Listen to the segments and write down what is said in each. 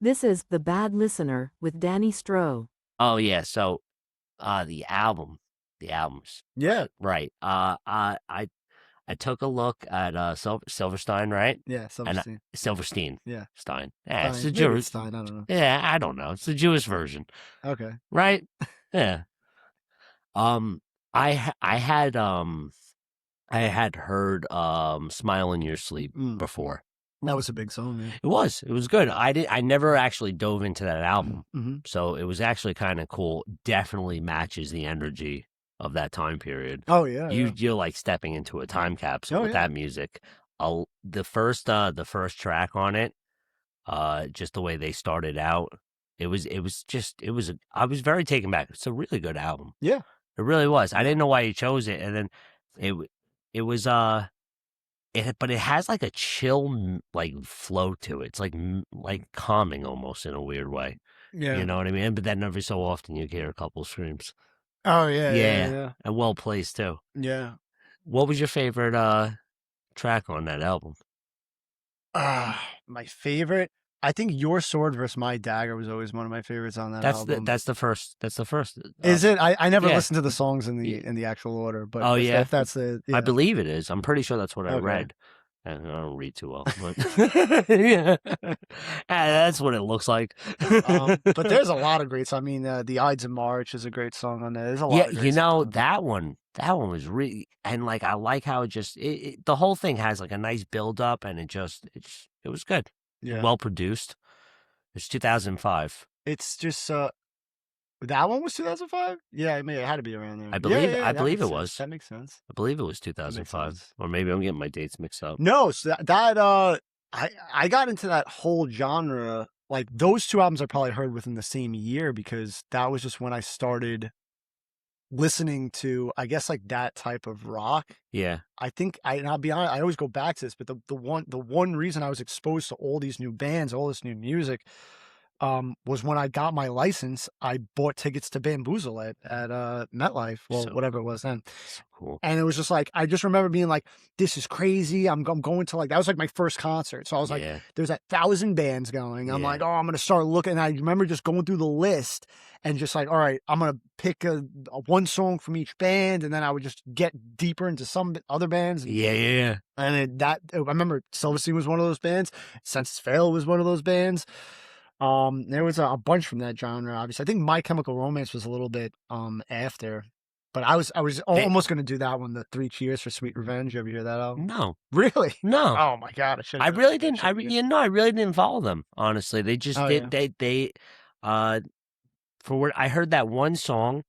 This is The Bad Listener with Danny Stroh. Oh yeah, so the albums, Yeah. right? I took a look at Silverstein, right? Yeah, And Silverstein. Silverstein, Yeah. Stein. Yeah, it's Stein. the Maybe it's Jewish. Stein. I don't know. Yeah, I don't know. It's the Jewish version, Okay. right? Yeah. Um, I had heard "Smile in Your Sleep" before. That was a big song, yeah. It was good. I never actually dove into that album, Mm-hmm. so it was actually kind of cool. Definitely matches the energy of that time period. Oh, yeah. You're like stepping into a time capsule with that music. The first track on it, just the way they started out, I was very taken back. It's a really good album. Yeah. It really was. I didn't know why he chose it, and then it was but it has like a chill like flow to it. It's like calming almost in a weird way. Yeah. You know what I mean? But then every so often you hear a couple screams. Oh, yeah. And well placed too. Yeah. What was your favorite track on that album? My favorite, I think Your Sword versus My Dagger was always one of my favorites on that album. That's the first. Is it? I never listened to the songs in the actual order, but if that's the, I believe it is. I'm pretty sure that's what I read. And I don't read too well, but yeah, that's what it looks like. But there's a lot of greats. I mean, the Ides of March is a great song on there. There's a lot. Of great songs. That one was really, and like I like how it just the whole thing has like a nice build up, and it was good. Yeah, well produced. It's 2005. It's just that one was 2005. Yeah, I mean, it had to be around there. I believe it was. That makes sense. I believe it was 2005, or maybe I'm getting my dates mixed up. No, so I got into that whole genre. Like those two albums I probably heard within the same year because that was just when I started listening to, I guess, like that type of rock. Yeah. I think and I'll be honest, I always go back to this, but the one reason I was exposed to all these new bands, all this new music, was when I got my license. I bought tickets to Bamboozle at MetLife, whatever it was then. So cool. And it was just like, I just remember being like, this is crazy. I'm going to like, that was like my first concert. So I was like, there's 1,000 bands going. I'm like, oh, I'm going to start looking. And I remember just going through the list and just like, all right, I'm going to pick a one song from each band. And then I would just get deeper into some other bands. Yeah. And I remember Silverstein was one of those bands. Senses Fail was one of those bands. There was a bunch from that genre, obviously. I think My Chemical Romance was a little bit after, but I was almost going to do that one, the 3 Cheers for Sweet Revenge. You ever hear that album? No. Really? No. Oh my God! I really didn't. I really didn't follow them. Honestly, they just for what I heard that one song,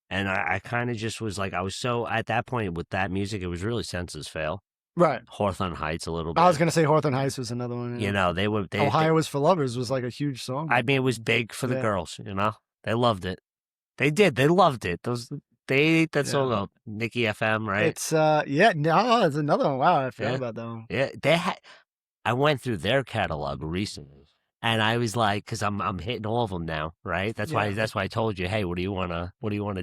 and I kind of just was like, I was so at that point with that music, it was really Senses Fail. Right. Hawthorne Heights a little bit. I was going to say Hawthorne Heights was another one. You know, Ohio is for Lovers was like a huge song. I mean, it was big for the girls, you know? They loved it. They did. They loved it. They ate that song up. Nikki FM, right? It's, it's another one. Wow, I forgot about that one. Yeah, I went through their catalog recently. And I was like, because I'm hitting all of them now, right? That's why I told you, hey, what do you wanna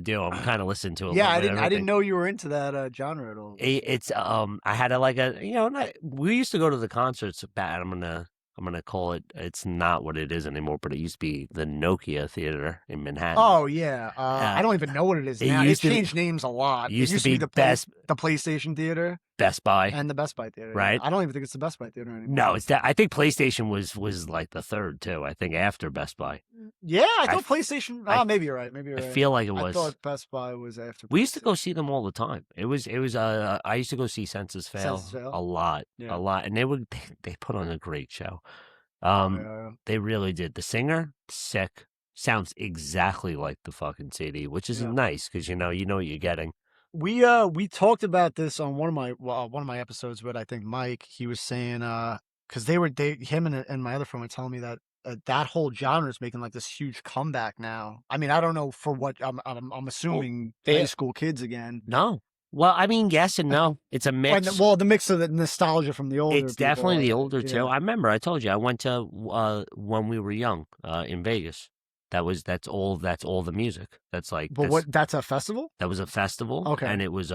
do? I'm kind of listening to it. Yeah, I didn't know you were into that genre at all. It's I had we used to go to the concerts. I'm gonna call it. It's not what it is anymore, but it used to be the Nokia Theater in Manhattan. Oh yeah, I don't even know what it is now. It's changed names a lot. It used to be the PlayStation Theater, Best Buy, and the Best Buy Theater. Right? I don't even think it's the Best Buy Theater anymore. No, it's that. I think PlayStation was like the third too. I think after Best Buy. Yeah, I thought PlayStation. Maybe you're right. Maybe you're right. I feel like it was. I thought Best Buy was after. We used to go see them all the time. It was. I used to go see Senses Fail a lot, and they put on a great show. They really did. The singer, sick, sounds exactly like the fucking CD, which is nice because you know what you're getting. We talked about this on one of my episodes, but I think Mike, he was saying because him and my other friend were telling me that that whole genre is making like this huge comeback now. I mean, I don't know for what I'm assuming high school kids again. No. Well, I mean, yes and no. It's a mix. The mix of the nostalgia from the older. It's definitely the older too. I remember I told you I went to when we were young in Vegas. That's all the music. That's like. But that's a festival? That was a festival. Okay. And it was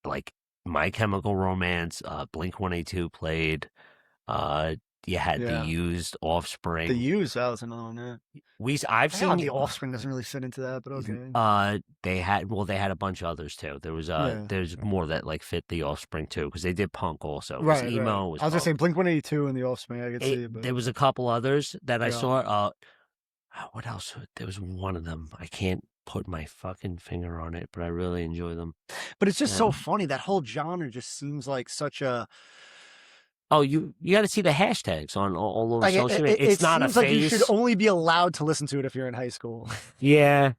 like My Chemical Romance, Blink-182 played, You had the Used, Offspring. The Used, that was another one. Yeah. I've seen the Offspring doesn't really fit into that, but okay. They had a bunch of others too. There was there's more that like fit the Offspring too, because they did punk also. Right. Emo right. was I was punk. just saying Blink-182 and the Offspring. I could see it. But... There was a couple others that I saw. What else? There was one of them. I can't put my fucking finger on it, but I really enjoy them. But it's just so funny. That whole genre just seems like such a... Oh, you got to see the hashtags on all over social media. It's not a phase. Like you should only be allowed to listen to it if you're in high school. Yeah.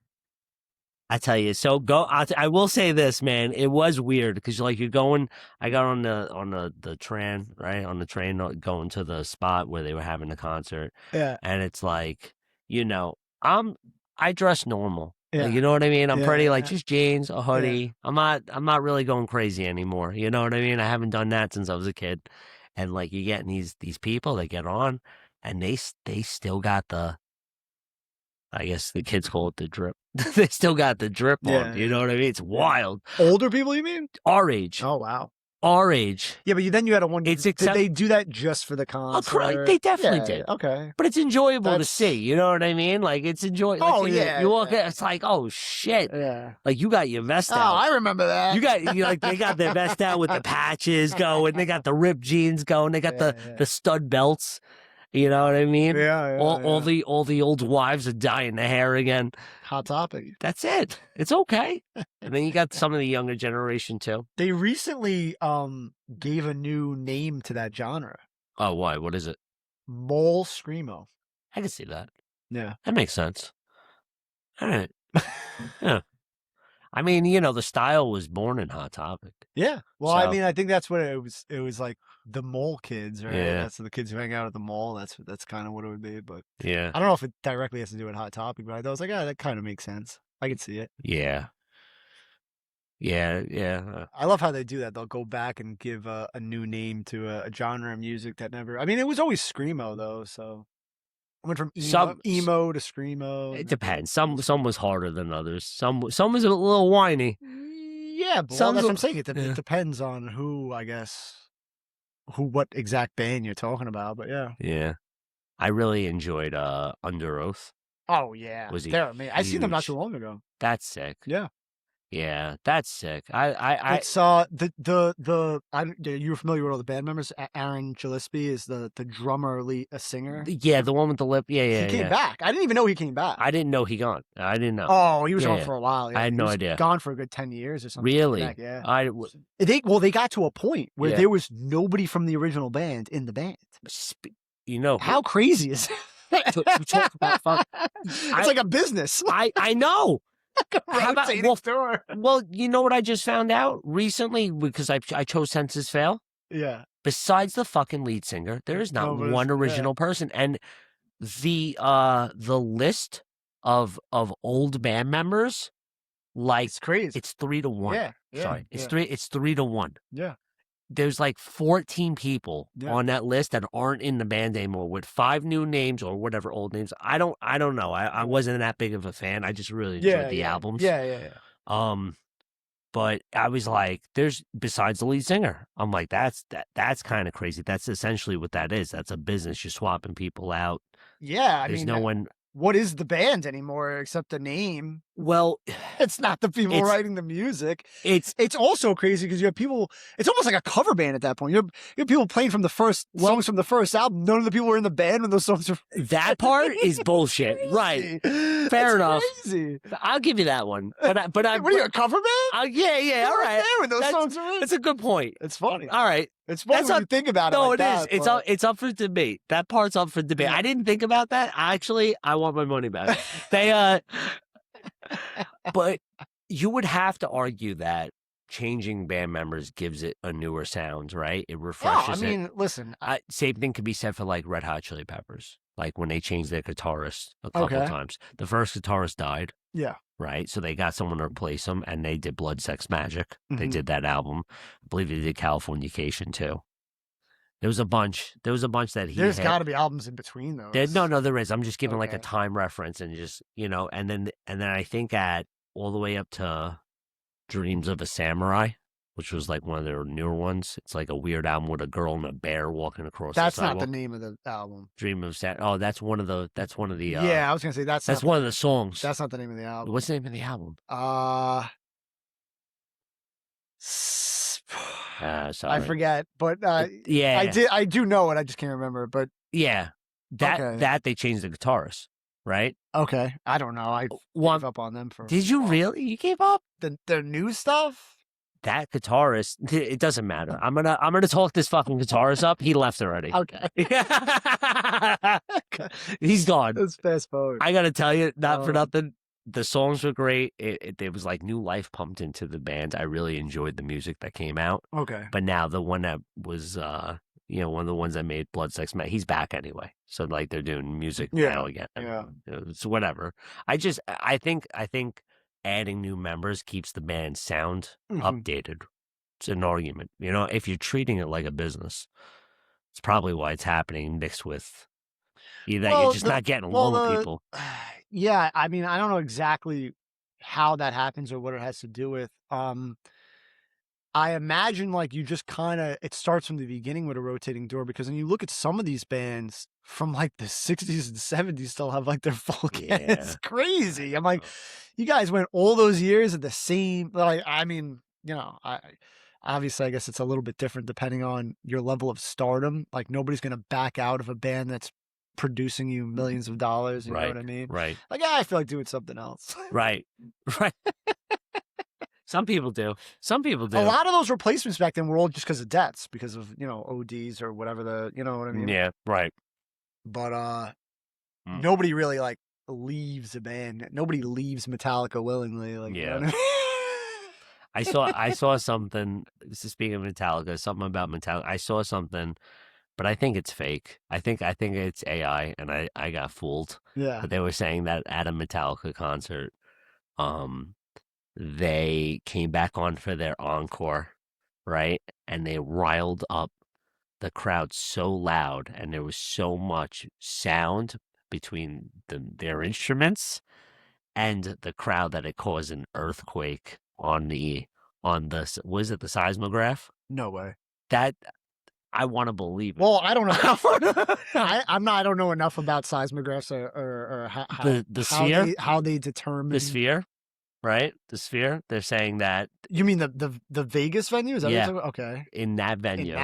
I tell you, so I will say this, man. It was weird because like you're going. I got on the train, right? On the train going to the spot where they were having the concert. Yeah. And it's like, I dress normal. Yeah. Like, you know what I mean? I'm pretty like just jeans, a hoodie. Yeah. I'm not really going crazy anymore. You know what I mean? I haven't done that since I was a kid. And like you're getting these people that get on, and they still got the, I guess the kids call it the drip. They still got the drip on. You know what I mean? It's wild. Older people, you mean? Our age. Oh wow. Our age. Yeah, but then you had a one. Did they do that just for the concert? They definitely did. Okay. But it's enjoyable to see. You know what I mean? Like it's enjoyable. Oh like, yeah. You walk in, it's like, oh shit. Yeah. Like you got your vest out. Oh, I remember that. They got their vest out with the patches going. They got the ripped jeans going. They got the stud belts. You know what I mean? Yeah. All the old wives are dyeing their hair again. Hot topic. That's it. It's okay. And then you got some of the younger generation too. They recently gave a new name to that genre. Oh, why? What is it? Mole Screamo. I can see that. Yeah. That makes sense. All right. Yeah. I mean, the style was born in Hot Topic. Yeah. Well, I mean, I think that's what it was. It was like the mole kids, right? Yeah. That's the kids who hang out at the mall. That's kind of what it would be. But yeah, I don't know if it directly has to do with Hot Topic, but I was like, that kind of makes sense. I could see it. Yeah. Yeah. I love how they do that. They'll go back and give a new name to a genre of music that never. I mean, it was always screamo though, so. I went from emo to screamo. It depends. Some was harder than others. Some was a little whiny. Yeah, but that's what I'm saying. It depends on who, I guess, what exact band you're talking about. But yeah. Yeah. I really enjoyed Under Oath. Oh yeah. I seen them not too long ago. That's sick. Yeah. Yeah, that's sick. It's you were familiar with all the band members? Aaron Gillespie is the drummer, a singer. Yeah, the one with the lip. Yeah. He came back. I didn't even know he came back. I didn't know he gone. I didn't know. Oh, he was gone for a while. Yeah. I had no idea. Gone for a good 10 years or something. Really? Like that, yeah. They got to a point where there was nobody from the original band in the band. How crazy is that? to talk about fun. It's like a business. I know. How about, well, you know what I just found out recently because I chose Senses Fail? Yeah. Besides the fucking lead singer, there is not one original person. And the list of old band members, like it's crazy. It's 3-1. Yeah. Sorry. It's 3-1. Yeah. There's like 14 people on that list that aren't in the band anymore with 5 new names or whatever old names. I don't know. I wasn't that big of a fan. I just really enjoyed the albums. Yeah. But I was like, besides the lead singer, I'm like, that's kind of crazy. That's essentially what that is. That's a business. You're swapping people out. Yeah. There's no one. What is the band anymore except the name? Well, it's not the people writing the music. It's also crazy because you have people. It's almost like a cover band at that point. You have people playing from the first songs from the first album. None of the people were in the band when those songs were. That part is bullshit, right? Fair enough. Crazy. I'll give you that one. But I. What are you, a cover band? Yeah. All right. There when those songs are in. That's a good point. It's funny. All right. It's funny when you think about it. No, like it is. It's up for debate. That part's up for debate. Yeah. I didn't think about that. Actually, I want my money back. But you would have to argue that changing band members gives it a newer sound, right? It refreshes it. I mean, listen. Same thing could be said for like Red Hot Chili Peppers. Like when they changed their guitarist a couple times. The first guitarist died. Yeah. Right? So they got someone to replace him, and they did Blood, Sex, Magic. They did that album. I believe they did Californication too. There was a bunch that he There's got to be albums in between those. There is. I'm just giving like a time reference and just, and then I think all the way up to Dreams of a Samurai. which was like one of their newer ones. It's like a weird album with a girl and a bear walking across. That's the not the name of the album. Dream of Sat. Oh, that's one of the. Yeah, I was gonna say that's one of the songs. That's not the name of the album. What's the name of the album? I forget, but yeah, I do know it. I just can't remember. But yeah, that they changed the guitarist, right? Okay, I don't know. I gave up on them for. Did you really? You gave up the new stuff? That guitarist, it doesn't matter. I'm gonna talk this fucking guitarist up. He left already. Okay, he's gone. Let's fast forward. I gotta tell you, not for nothing. The songs were great. It was like new life pumped into the band. I really enjoyed the music that came out. Okay. But now the one that was, one of the ones that made Blood Sex Magic, he's back anyway. So like they're doing music now again. Yeah. So whatever. I think adding new members keeps the band sound updated. It's an argument. If you're treating it like a business, it's probably why it's happening mixed with either you're just not getting along with people. Yeah, I mean, I don't know exactly how that happens or what it has to do with. I imagine like you just it starts from the beginning with a rotating door, because when you look at some of these bands from like the 60s and 70s still have like their full cast. It's crazy. I'm like, you guys went all those years at the same, like, I mean, obviously I guess it's a little bit different depending on your level of stardom. Like nobody's going to back out of a band that's producing you millions of dollars. You know what I mean? Right. Like, I feel like doing something else. Right. Some people do. A lot of those replacements back then were all just because of debts, because of, ODs or whatever you know what I mean? Yeah, right. But nobody really like leaves a band. Nobody leaves Metallica willingly. Like, yeah. You know what I mean? I saw something, speaking of Metallica, something about Metallica. I saw something, but I think it's fake. I think it's AI, and I got fooled. Yeah. But they were saying that at a Metallica concert, they came back on for their encore, right? And they riled up the crowd so loud, and there was so much sound between their instruments and the crowd that it caused an earthquake on the was it the seismograph? No way. That I want to believe it. Well, I don't know. I don't know enough about seismographs or how the sphere, how they determine the sphere. Right? The Sphere. They're saying that. You mean the Vegas venue? Is that yeah. Okay. In that venue.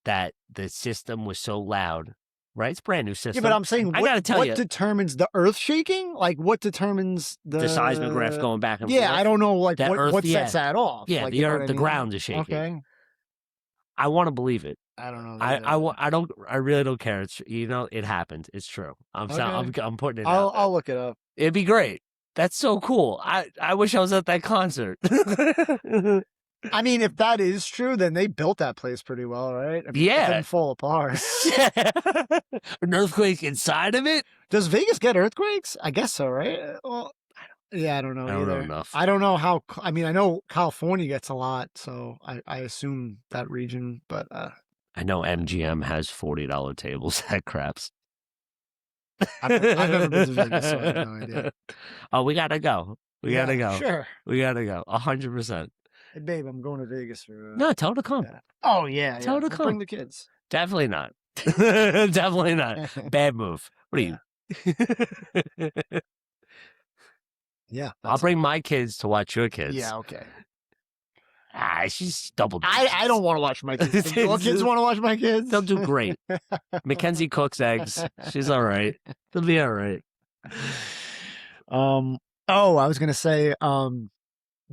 That the system was so loud. Right? It's a brand new system. Yeah, but I'm saying, what determines the earth shaking? Like, what determines the seismograph going back and forth? Yeah, I don't know. Like, what sets that off? Yeah, like, the ground is shaking. Okay. I want to believe it. I don't know. I really don't care. It's it happened. It's true. I'm putting it out. I'll look it up. It'd be great. That's so cool. I wish I was at that concert. I mean, if that is true, then they built that place pretty well, right? I mean, yeah. It didn't fall apart. An earthquake inside of it? Does Vegas get earthquakes? I guess so, right? Well, I don't know. I don't know enough. I don't know how. I mean, I know California gets a lot, so I assume that region, but I know MGM has $40 tables at Craps. I've never been to Vegas, so I have no idea. Oh, we gotta go. We gotta go. Sure. We gotta go. 100%. Hey, babe, I'm going to Vegas for. No, tell her to come. Yeah. Oh, yeah. Tell her to come. Bring the kids. Definitely not. Definitely not. Bad move. What are you? Yeah. I'll bring my kids to watch your kids. Yeah, okay. She's double. I don't want to watch my kids. Do your kids want to watch my kids? They'll do great. Mackenzie cooks eggs. She's all right. They'll be all right. Oh, I was gonna say,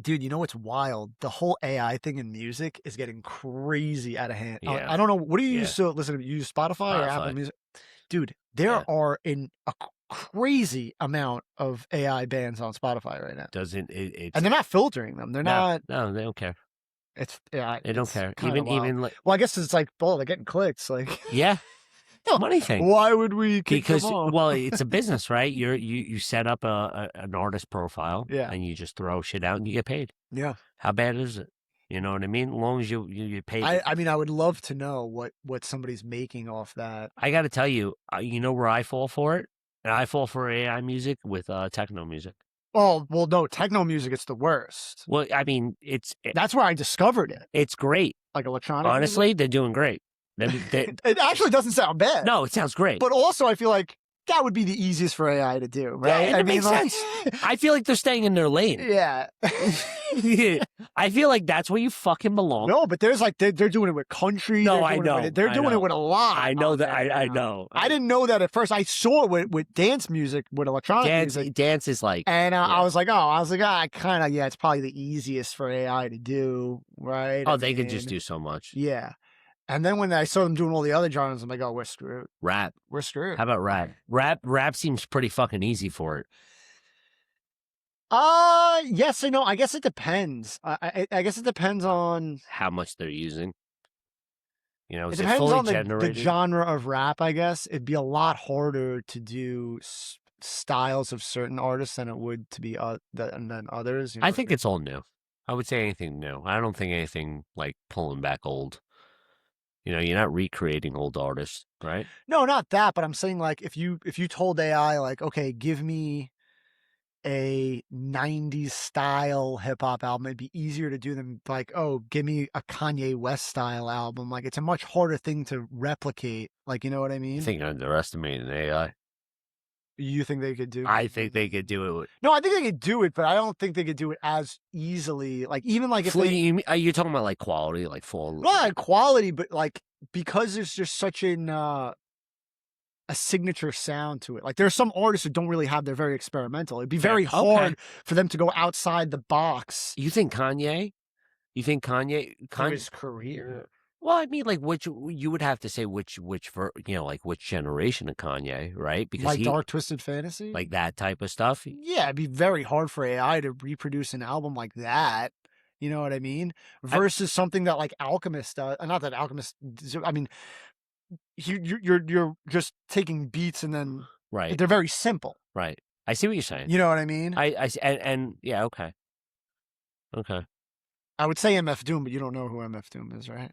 dude, you know what's wild? The whole AI thing in music is getting crazy out of hand. Yeah. I don't know. What do you use to listen to? You use Spotify or Apple Music? Dude, there are a crazy amount of AI bands on Spotify right now. And they're not filtering them. They're not. No, they don't care. They don't care. Even like. Well, I guess it's like, they're getting clicks. Like, yeah. Money thing. Why would we kick them off? Well, it's a business, right? You set up an artist profile, and you just throw shit out and you get paid. Yeah. How bad is it? You know what I mean? As long as you get paid. I mean, I would love to know what somebody's making off that. I got to tell you, you know where I fall for it? And I fall for AI music with techno music. Oh, well, no, techno music, it's the worst. Well, I mean, that's where I discovered it. It's great. Like electronic Honestly, music? They're doing great. It actually doesn't sound bad. No, it sounds great. But also, I feel like that would be the easiest for AI to do, right? Yeah, it makes sense. I feel like they're staying in their lane. Yeah. I feel like that's where you fucking belong. No, but there's like they're doing it with country. No, I know. They're doing it with a lot. I know that. I know. I didn't know that at first. I saw it with dance music, with electronic music. Dance is like, and I was like, kind of, it's probably the easiest for AI to do, right? Oh, they could just do so much. Yeah. And then when I saw them doing all the other genres, I'm like, oh, we're screwed. Rap. We're screwed. How about rap? Rap seems pretty fucking easy for it. Yes and no. I guess it depends. I guess it depends on how much they're using. You know, it depends on the genre of rap, I guess. It'd be a lot harder to do styles of certain artists than it would to be than others. I think it's all new. I would say anything new. I don't think anything like pulling back old. You know, you're not recreating old artists, right? No, not that. But I'm saying, like, if you told AI, like, okay, give me a 90s style hip hop album, it'd be easier to do than like, oh, give me a Kanye West style album. Like, it's a much harder thing to replicate. Like, you know what I mean? I think you're underestimating AI. You think they could do it? I think they could do it. No, I think they could do it, but I don't think they could do it as easily. Like, even like if you're talking about like quality, like full. Not like quality, but like because there's just such a signature sound to it. Like, there's some artists who don't really have, they're very experimental. It'd be very hard for them to go outside the box. You think Kanye? His career? Well, I mean, like, which you would have to say which like which generation of Kanye, right? Because like Dark Twisted Fantasy, like that type of stuff. Yeah, it'd be very hard for AI to reproduce an album like that. You know what I mean? Versus something that like Alchemist does. Not that Alchemist. I mean, you're just taking beats and then right. They're very simple. Right. I see what you're saying. You know what I mean? And yeah, okay. Okay. I would say MF Doom, but you don't know who MF Doom is, right?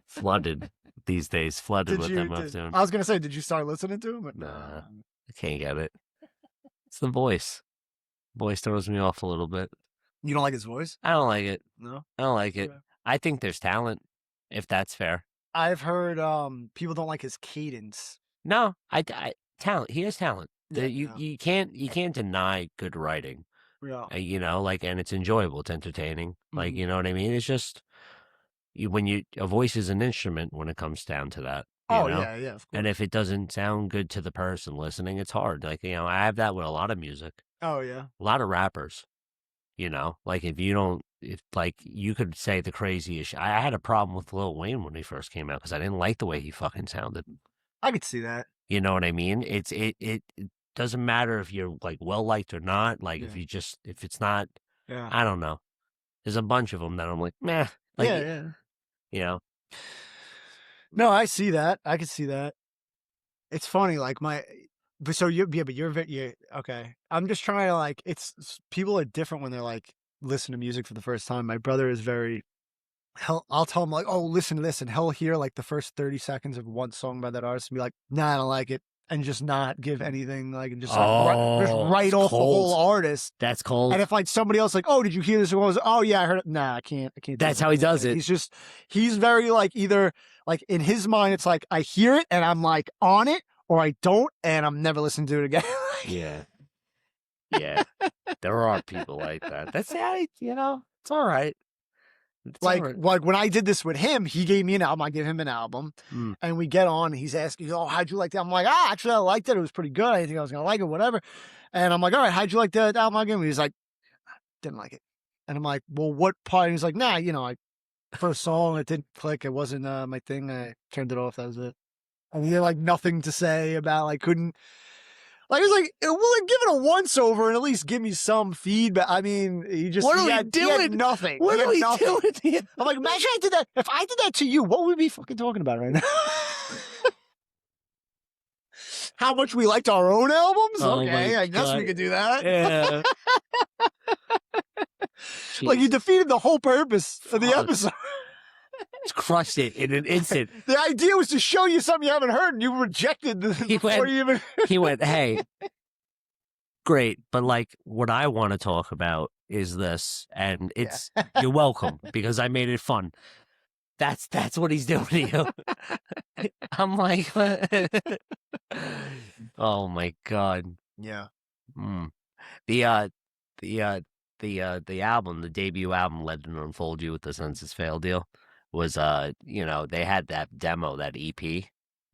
Flooded these days. Flooded with MF Doom. I was going to say, did you start listening to him? Nah, I can't get it. It's the voice. Voice throws me off a little bit. You don't like his voice? I don't like it. No? I don't like it. I think there's talent, if that's fair. I've heard people don't like his cadence. No, talent. He has talent. Yeah, you can't deny good writing. Yeah. You know, like, and it's enjoyable. It's entertaining. Mm-hmm. Like, you know what I mean? It's just a voice is an instrument when it comes down to that. You know? Yeah, of course. And if it doesn't sound good to the person listening, it's hard. Like, you know, I have that with a lot of music. Oh yeah. A lot of rappers. You know, like if you could say the craziest. I had a problem with Lil Wayne when he first came out because I didn't like the way he fucking sounded. I could see that. You know what I mean? It doesn't matter if you're like well liked or not. Like if it's not, I don't know. There's a bunch of them that I'm like, meh. Like, yeah. You know. No, I see that. I can see that. It's funny, like but you're okay. I'm just trying to like. People are different when they're like listen to music for the first time. My brother is very. I'll tell him like, oh, listen to this, and he'll hear like the first 30 seconds of one song by that artist and be like, nah, I don't like it, and just not give anything, like, and just write off the whole artist. That's cold. And if like somebody else like, oh, did you hear this? Oh yeah, I heard it. Nah, I can't. That's how he does it. He's very like either like in his mind it's like I hear it and I'm like on it, or I don't and I'm never listening to it again. Yeah. There are people like that. That's you know, it's all right. Like when I did this with him, he gave me an album. I gave him an album, and we get on. And he's asking, "Oh, how'd you like that?" I'm like, actually, I liked it. It was pretty good. I didn't think I was gonna like it, whatever. And I'm like, "All right, how'd you like the album I gave him?" He's like, "Didn't like it." And I'm like, "Well, what part?" And he's like, "Nah, you know, first song, it didn't click. It wasn't my thing. I turned it off. That was it." And he had like nothing to say about like couldn't. Like, he was like, well, give it a once over and at least give me some feedback. I mean, he had nothing. What are we doing? I'm like, imagine I did that. If I did that to you, what would we be fucking talking about right now? How much we liked our own albums? Okay, I guess we could do that. Yeah. Like, you defeated the whole purpose of the episode. Crushed it in an instant. The idea was to show you something you haven't heard, and you rejected before you even. He went, hey, great. But like, what I want to talk about is this, and it's you're welcome because I made it fun. That's what he's doing to you. I'm like, oh my God. Yeah. The album, the debut album, Let It Unfold You with the Senses Fail deal was they had that demo, that EP.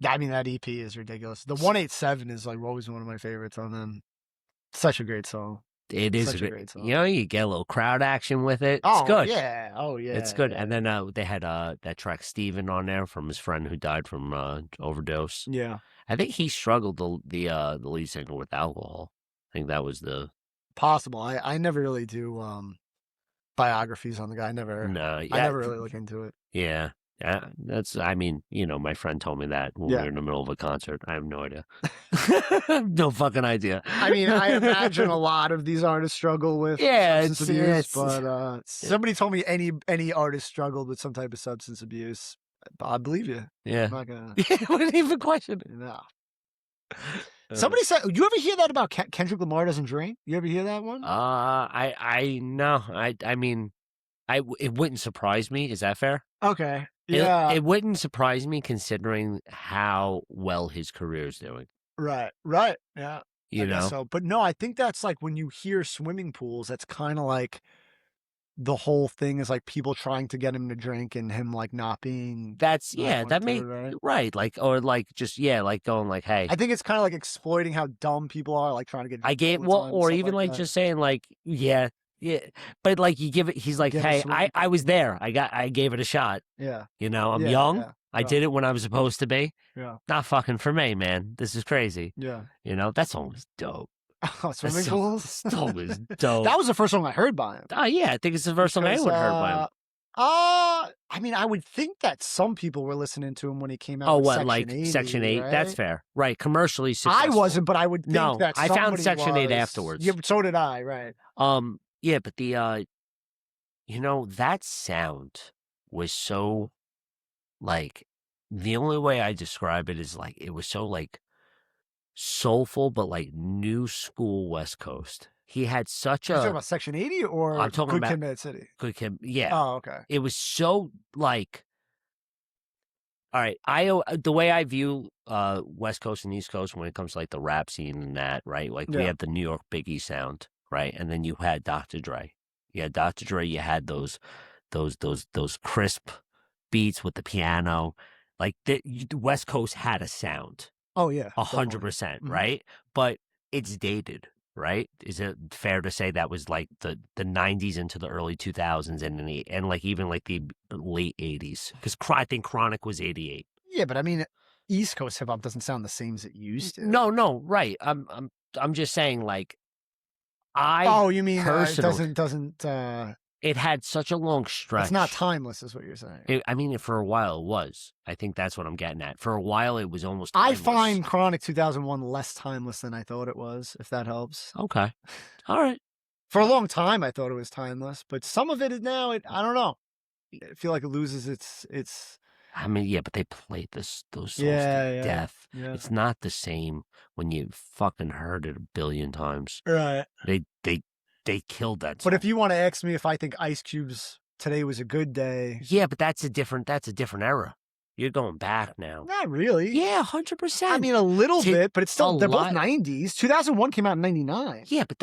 I mean, that EP is ridiculous. The 187 is like always one of my favorites on them. Such a great song. It is such a great song. You get a little crowd action with it. It's good. Yeah. Oh, yeah. It's good. Yeah. And then they had that track Steven on there from his friend who died from overdose. Yeah. I think he struggled, the lead singer, with alcohol. I think that was the... Possible. I never really do biographies on the guy. I never really look into it. Yeah. Yeah, my friend told me that when we were in the middle of a concert. I have no idea. No fucking idea. I mean, I imagine a lot of these artists struggle with substance abuse, but somebody told me any artist struggled with some type of substance abuse. I believe you. Yeah. I'm not gonna... I wouldn't even question it. No. Somebody said, you ever hear that about Kendrick Lamar doesn't drink? You ever hear that one? I know. I mean, it wouldn't surprise me. Is that fair? Okay. Yeah. It wouldn't surprise me considering how well his career is doing. Right. Yeah. You know? So, but no, I think that's like when you hear swimming pools, that's kind of like the whole thing is like people trying to get him to drink and him like not being. That may right. Like, or like just like going like, hey. I think it's kind of like exploiting how dumb people are, like trying to get. Or even like just saying like, yeah. But like you give it, he's like, hey, I was there. I gave it a shot. Yeah. I'm young. Yeah. I did it when I was supposed to be. Yeah. Not fucking for me, man. This is crazy. Yeah. that song was dope. Oh, swimming pools? Song was dope. That was the first song I heard by him. Oh, yeah. I think it's the first song anyone heard by him. I mean, I would think that some people were listening to him when he came out. Oh, what, like Section 8? Right? That's fair. Right. Commercially successful. I wasn't, but I would think that I found Section 8 afterwards. Yeah, so did I, right. Yeah, but the, that sound was so, like, the only way I describe it is, like, it was so, like, soulful, but, like, new school West Coast. He had such a... You're talking about Section 80 or I'm talking Good about Kid, Mad City? Good Kid, yeah. Oh, okay. It was so, like... All right, the way I view West Coast and East Coast when it comes to, like, the rap scene and that, right? Like, we have the New York Biggie sound, right? And then you had Dr. Dre. You had Dr. Dre, you had those crisp beats with the piano. Like, the West Coast had a sound. Oh, yeah. 100%, right? But it's dated, right? Is it fair to say that was like the 90s into the early 2000s and like even like the late 80s? Because I think Chronic was 88. Yeah, but I mean, East Coast hip hop doesn't sound the same as it used to. No, right. I'm just saying, like, you mean it doesn't it had such a long stretch. It's not timeless, is what you're saying. For a while it was. I think that's what I'm getting at. For a while it was almost timeless. I find Chronic 2001 less timeless than I thought it was, if that helps. Okay. All right. For a long time I thought it was timeless, but some of it is now, I don't know. I feel like it loses its... I mean, yeah, but they played those songs to death. Yeah. It's not the same when you fucking heard it a billion times. Right. They killed that song. But if you want to ask me if I think Ice Cube's Today Was a Good Day... Yeah, but that's a different era. You're going back now. Not really. Yeah, 100%. I mean, a little bit, but it's still, they're both 90s. 2001 came out in 99. Yeah, but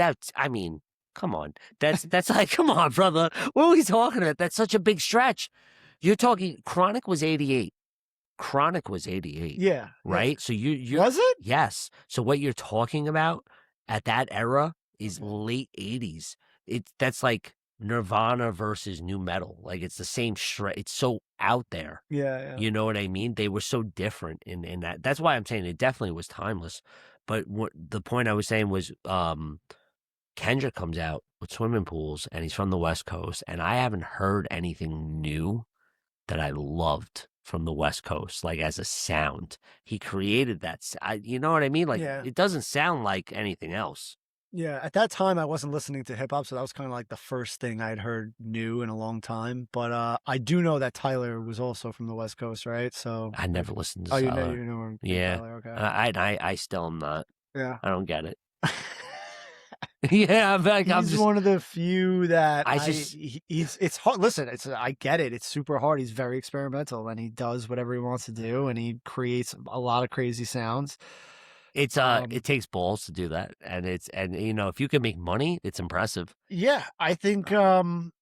come on. That's like, come on, brother. What are we talking about? That's such a big stretch. You're talking, Chronic was 88. Yeah. Right? Yeah. So you Was it? Yes. So what you're talking about at that era is late 80s. That's like Nirvana versus new metal. Like, it's the same it's so out there. Yeah. You know what I mean? They were so different in that. That's why I'm saying it definitely was timeless. But the point I was saying was Kendrick comes out with Swimming Pools and he's from the West Coast, and I haven't heard anything new that I loved from the West Coast, like as a sound. He created that. You know what I mean? Like, It doesn't sound like anything else. Yeah, at that time I wasn't listening to hip hop, so that was kind of like the first thing I'd heard new in a long time. But I do know that Tyler was also from the West Coast, right? So I never listened to Tyler. You know him. Yeah, Tyler, okay. I still am not. Yeah, I don't get it. Yeah, I'm he's one of the few that it's hard. Listen, I get it. It's super hard. He's very experimental, and he does whatever he wants to do, and he creates a lot of crazy sounds. It takes balls to do that, and if you can make money, it's impressive. Yeah, I think him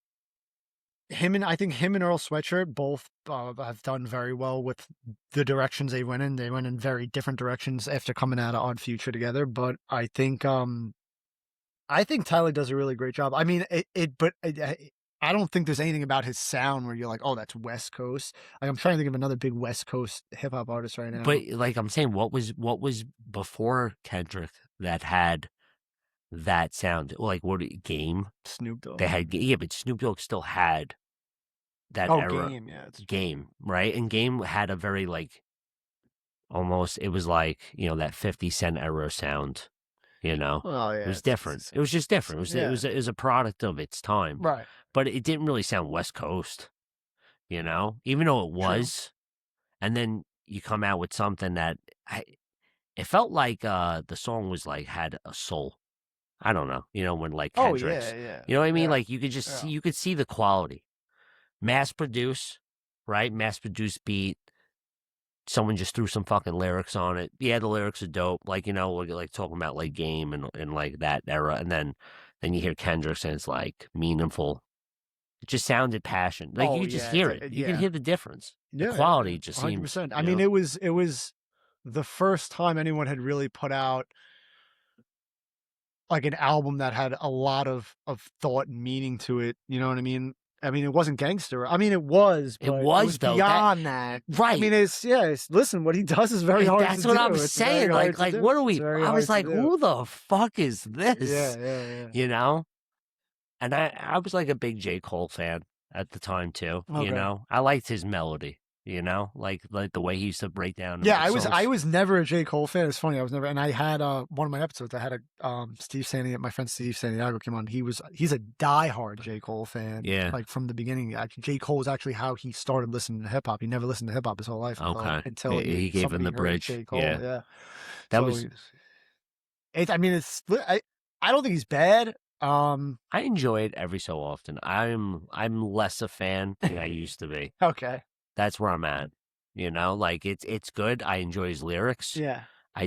and Earl Sweatshirt both have done very well with the directions they went in. They went in very different directions after coming out of Odd Future together, but I think Tyler does a really great job. I mean, I don't think there's anything about his sound where you're like, oh, that's West Coast. Like, I'm trying to think of another big West Coast hip hop artist right now. But like I'm saying, what was before Kendrick that had that sound? Like Game? Snoop Dogg. They had but Snoop Dogg still had that era. Game, yeah, Game, right? And Game had a very almost it was like that 50 Cent era sound. Well, yeah, it was different. It was just different. It was a product of its time, right? But it didn't really sound West Coast, even though it was. True. And then you come out with something that it felt like the song was had a soul. I don't know, when Kendrick's. Yeah. You know what I mean? You could just see, you could see the quality, mass produce, right? Mass produced beat. Someone just threw some fucking lyrics on it. Yeah, the lyrics are dope. Talking about Game and that era. And then you hear Kendrick and it's meaningful. It just sounded passion. You could just hear it. You can hear the difference. The quality just 100%. Seems. I mean, it was the first time anyone had really put out an album that had a lot of thought and meaning to it. You know what I mean? I mean, it wasn't gangster. I mean, it was, but it was though, beyond that. Right. I mean, listen, what he does is very hard to do. That's what I'm saying. What are we? I was like, who the fuck is this? Yeah. And I was a big J. Cole fan at the time too. Okay. I liked his melody. Like the way he used to break down. Yeah, I was never a J. Cole fan. It's funny, I was never, and I had one of my episodes. I had my friend Steve Santiago came on. He's a diehard J. Cole fan. Yeah, from the beginning. J. Cole was actually how he started listening to hip hop. He never listened to hip hop his whole life. Okay, until he gave him the bridge. J. Cole, yeah. That was. I mean, I don't think he's bad. I enjoy it every so often. I'm less a fan than I used to be. Okay. That's where I'm at. It's good. I enjoy his lyrics. Yeah. I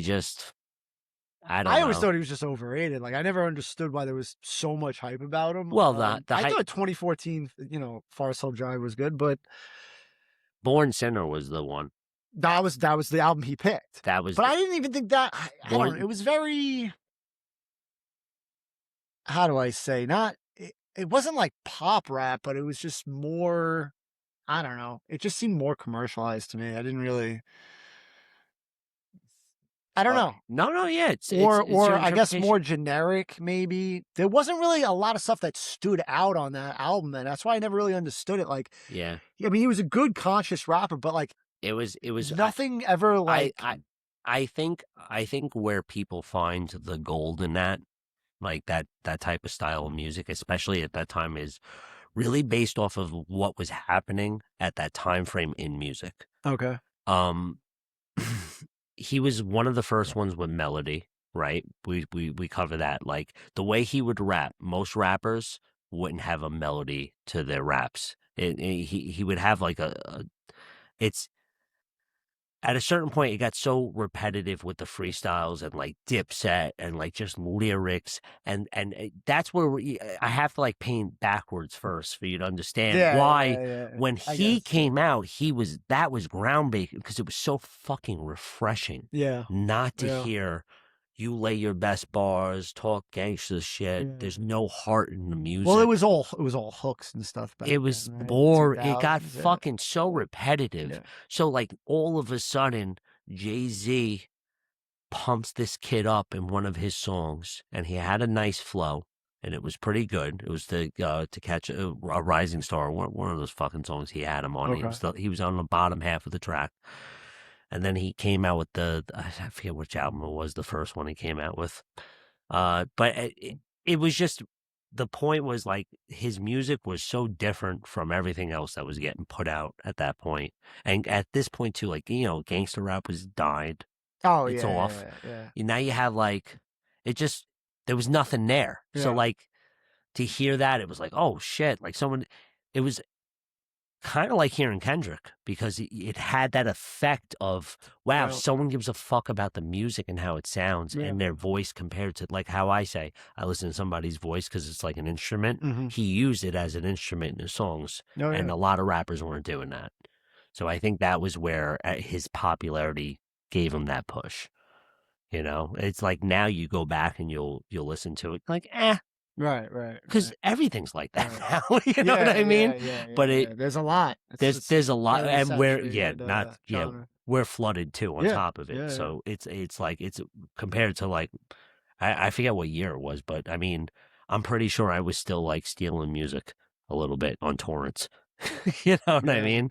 always thought he was just overrated. I never understood why there was so much hype about him. Well, I thought 2014, Forest Hill Drive was good, but Born Sinner was the one. That was the album he picked. But I didn't even think that. I don't know. It was very. How do I say? It wasn't like pop rap, but it was just more. I don't know. It just seemed more commercialized to me. I didn't really. I don't know. No, yeah. It's I guess more generic, maybe. There wasn't really a lot of stuff that stood out on that album, and that's why I never really understood it. Yeah. I mean, he was a good conscious rapper, but it was nothing ever I think where people find the gold in that, that type of style of music, especially at that time, is really based off of what was happening at that time frame in music. Okay. He was one of the first ones with melody, right? We cover that. The way he would rap, most rappers wouldn't have a melody to their raps. He would have it's at a certain point, it got so repetitive with the freestyles and Dipset and just lyrics, and that's where I have to paint backwards first for you to understand why when he came out, that was groundbreaking because it was so fucking refreshing. Yeah, not to hear you lay your best bars, talk gangster shit. Yeah. There's no heart in the music. Well, it was all hooks and stuff. It was boring. It got fucking so repetitive. Yeah. So all of a sudden, Jay-Z pumps this kid up in one of his songs, and he had a nice flow, and it was pretty good. It was to catch a rising star. One of those fucking songs he had him on. Okay. He was on the bottom half of the track. And then he came out with I forget which album it was, the first one he came out with. But it was just, the point was his music was so different from everything else that was getting put out at that point. And at this point too, gangster rap was died. Oh, it's off. Yeah. Now you have there was nothing there. Yeah. So like to hear that, it was like, oh shit, like it was kind of like hearing Kendrick, because it had that effect of, wow, someone gives a fuck about the music and how it sounds and their voice compared to, like how I say, I listen to somebody's voice because it's like an instrument. Mm-hmm. He used it as an instrument in his songs, and a lot of rappers weren't doing that. So I think that was where his popularity gave him that push. You know, it's like now you go back and you'll listen to it like, Right. Because everything's like that now. You know what I mean? But there's a lot. There's a lot, and we're genre. we're flooded too on top of it. So it's like it's compared to like I forget what year it was, but I mean I'm pretty sure I was still like stealing music a little bit on torrents. You know what I mean?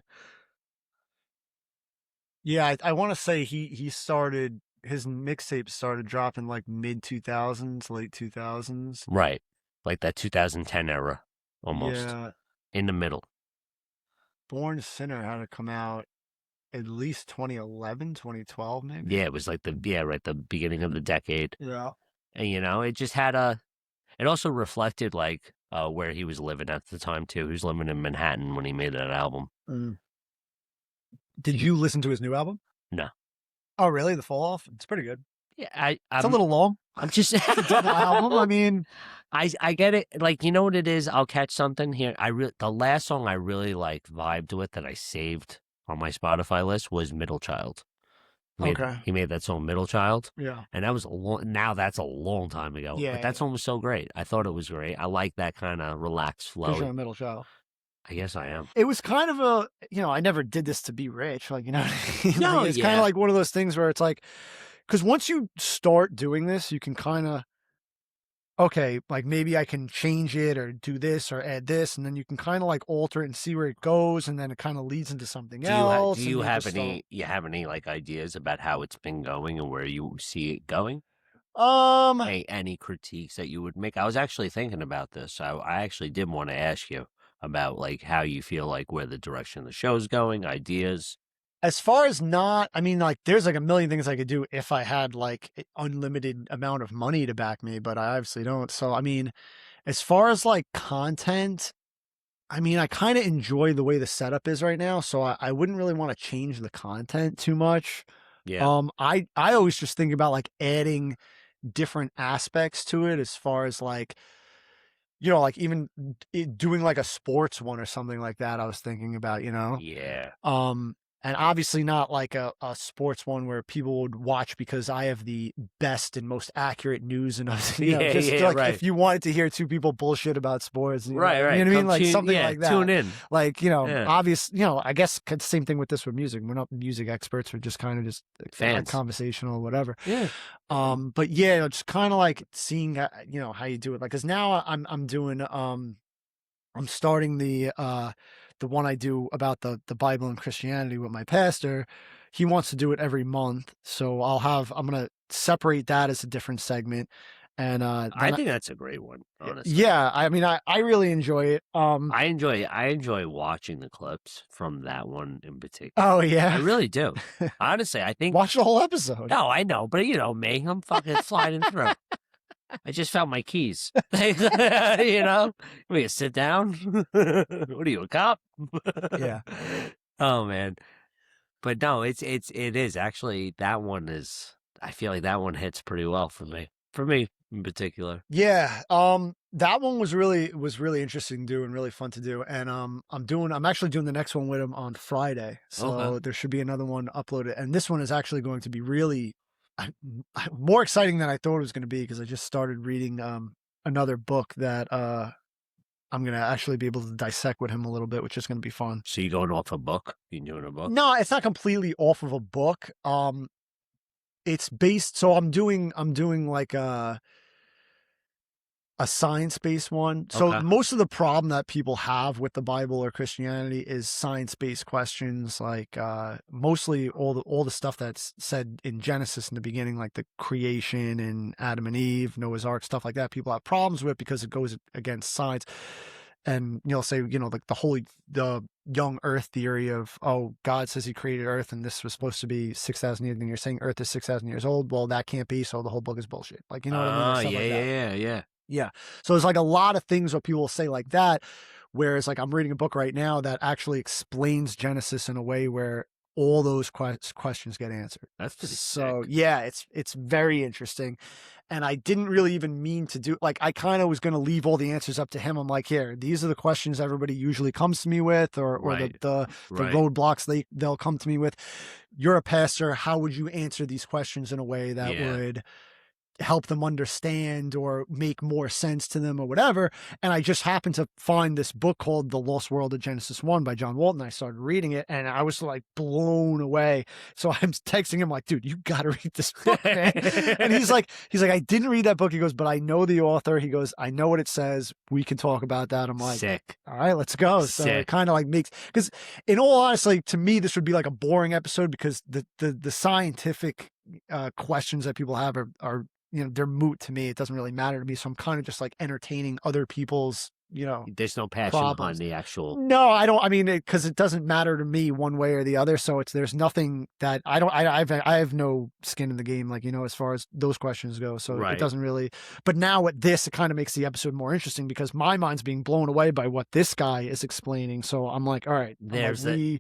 Yeah, I want to say he started, his mixtape started dropping like mid 2000s, late 2000s. Right. Like that 2010 era, almost. Yeah. In the middle. Born Sinner had to come out at least 2011, 2012, maybe. Yeah, it was like the beginning of the decade. Yeah. And you know, it just had it also reflected like where he was living at the time too. He was living in Manhattan when he made that album. Did you listen to his new album? No. Oh, really? The Fall Off? It's pretty good. Yeah, it's a little long. I'm just it's a double album. I mean, I get it. Like, you know what it is? I'll catch something here. The last song I really like vibed with that I saved on my Spotify list was Middle Child. He made that song Middle Child. Yeah. And that was that's a long time ago. Yeah. But that song was so great. I thought it was great. I like that kind of relaxed flow. Because you're a middle child. I guess I am. It was kind of I never did this to be rich. Like, you know what I mean? No, it's kind of like one of those things where it's like, because once you start doing this, you can kind of, okay, like maybe I can change it or do this or add this, and then you can kind of like alter it and see where it goes, and then it kind of leads into something else. Do you have any like ideas about how it's been going and where you see it going? Any critiques that you would make? I was actually thinking about this. I actually did want to ask you about like how you feel like where the direction of the show's going, ideas. As far as there's like a million things I could do if I had like an unlimited amount of money to back me, but I obviously don't. So, I mean, as far as like content, I mean, I kind of enjoy the way the setup is right now. So I wouldn't really want to change the content too much. Yeah. I always just think about like adding different aspects to it, as far as like, you know, like even doing like a sports one or something like that. I was thinking about, you know? Yeah. And obviously not like a sports one where people would watch because I have the best and most accurate news, and if you wanted to hear two people bullshit about sports, right. You know what I mean? Like something like that. Tune in. Like, obvious, I guess same thing with this with music. We're not music experts. We're just kind of just fans, like conversational, whatever. Yeah. But yeah, just kind of like seeing, how you do it. Like, cause now I'm doing, I'm starting the one I do about the Bible and Christianity with my pastor. He wants to do it every month. So I'm going to separate that as a different segment. And I think that's a great one, honestly. Yeah. I mean, I really enjoy it. I enjoy watching the clips from that one in particular. Oh, yeah. I really do. Honestly, I think. Watch the whole episode. No, I know. But you know me, I'm fucking sliding through. I just found my keys. You know, we can sit down. What are you, a cop? Yeah. Oh man, but no, it is actually, that one is. I feel like that one hits pretty well for me. For me in particular. Yeah. That one was really interesting to do and really fun to do. And I'm actually doing the next one with him on Friday. So there should be another one uploaded. And this one is actually going to be really more exciting than I thought it was going to be, because I just started reading another book that I'm going to actually be able to dissect with him a little bit, which is going to be fun. So you going off a book? You doing a book? No, it's not completely off of a book. It's based, so I'm doing like a science-based one. So most of the problem that people have with the Bible or Christianity is science-based questions, like mostly all the stuff that's said in Genesis in the beginning, like the creation and Adam and Eve, Noah's Ark, stuff like that. People have problems with because it goes against science. and you'll say, like the young Earth theory of, oh, God says he created Earth and this was supposed to be 6,000 years, and you're saying Earth is 6,000 years old. Well, that can't be. So the whole book is bullshit. Like, you know what I mean? Stuff like that. Yeah. So there's like a lot of things where people will say like that. Whereas like I'm reading a book right now that actually explains Genesis in a way where all those questions get answered. That's pretty so sick. Yeah, it's very interesting. And I didn't really even mean to do, like, I kind of was going to leave all the answers up to him. I'm like, here, these are the questions everybody usually comes to me with, or the roadblocks they'll come to me with. You're a pastor. How would you answer these questions in a way that would help them understand or make more sense to them or whatever? And I just happened to find this book called The Lost World of Genesis 1 by John Walton. I started reading it and I was like blown away. So I'm texting him like, dude, you got to read this book, man. And he's like, I didn't read that book. He goes, but I know the author. He goes, I know what it says. We can talk about that. I'm like, sick. All right, let's go. So it kind of like makes, because in all honesty, to me, this would be like a boring episode because the scientific questions that people have are they're moot to me. It doesn't really matter to me. So I'm kind of just like entertaining other people's, there's no passion behind the actual. No, I don't. I mean, because it doesn't matter to me one way or the other. So there's nothing that I have no skin in the game, like, as far as those questions go. So it doesn't really, but now with this, it kind of makes the episode more interesting because my mind's being blown away by what this guy is explaining. So I'm like, all right, there's the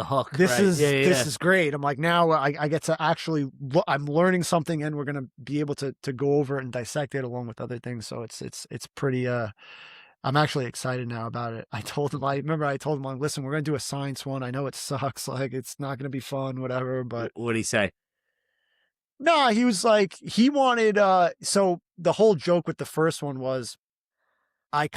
hook. This is great. I'm like, now I get to actually, I'm learning something and we're going to be able to go over it and dissect it along with other things. So it's pretty, I'm actually excited now about it. I told him, like, listen, we're going to do a science one. I know it sucks. Like, it's not going to be fun, whatever, but. What did he say? No, he was like, he wanted, so the whole joke with the first one was I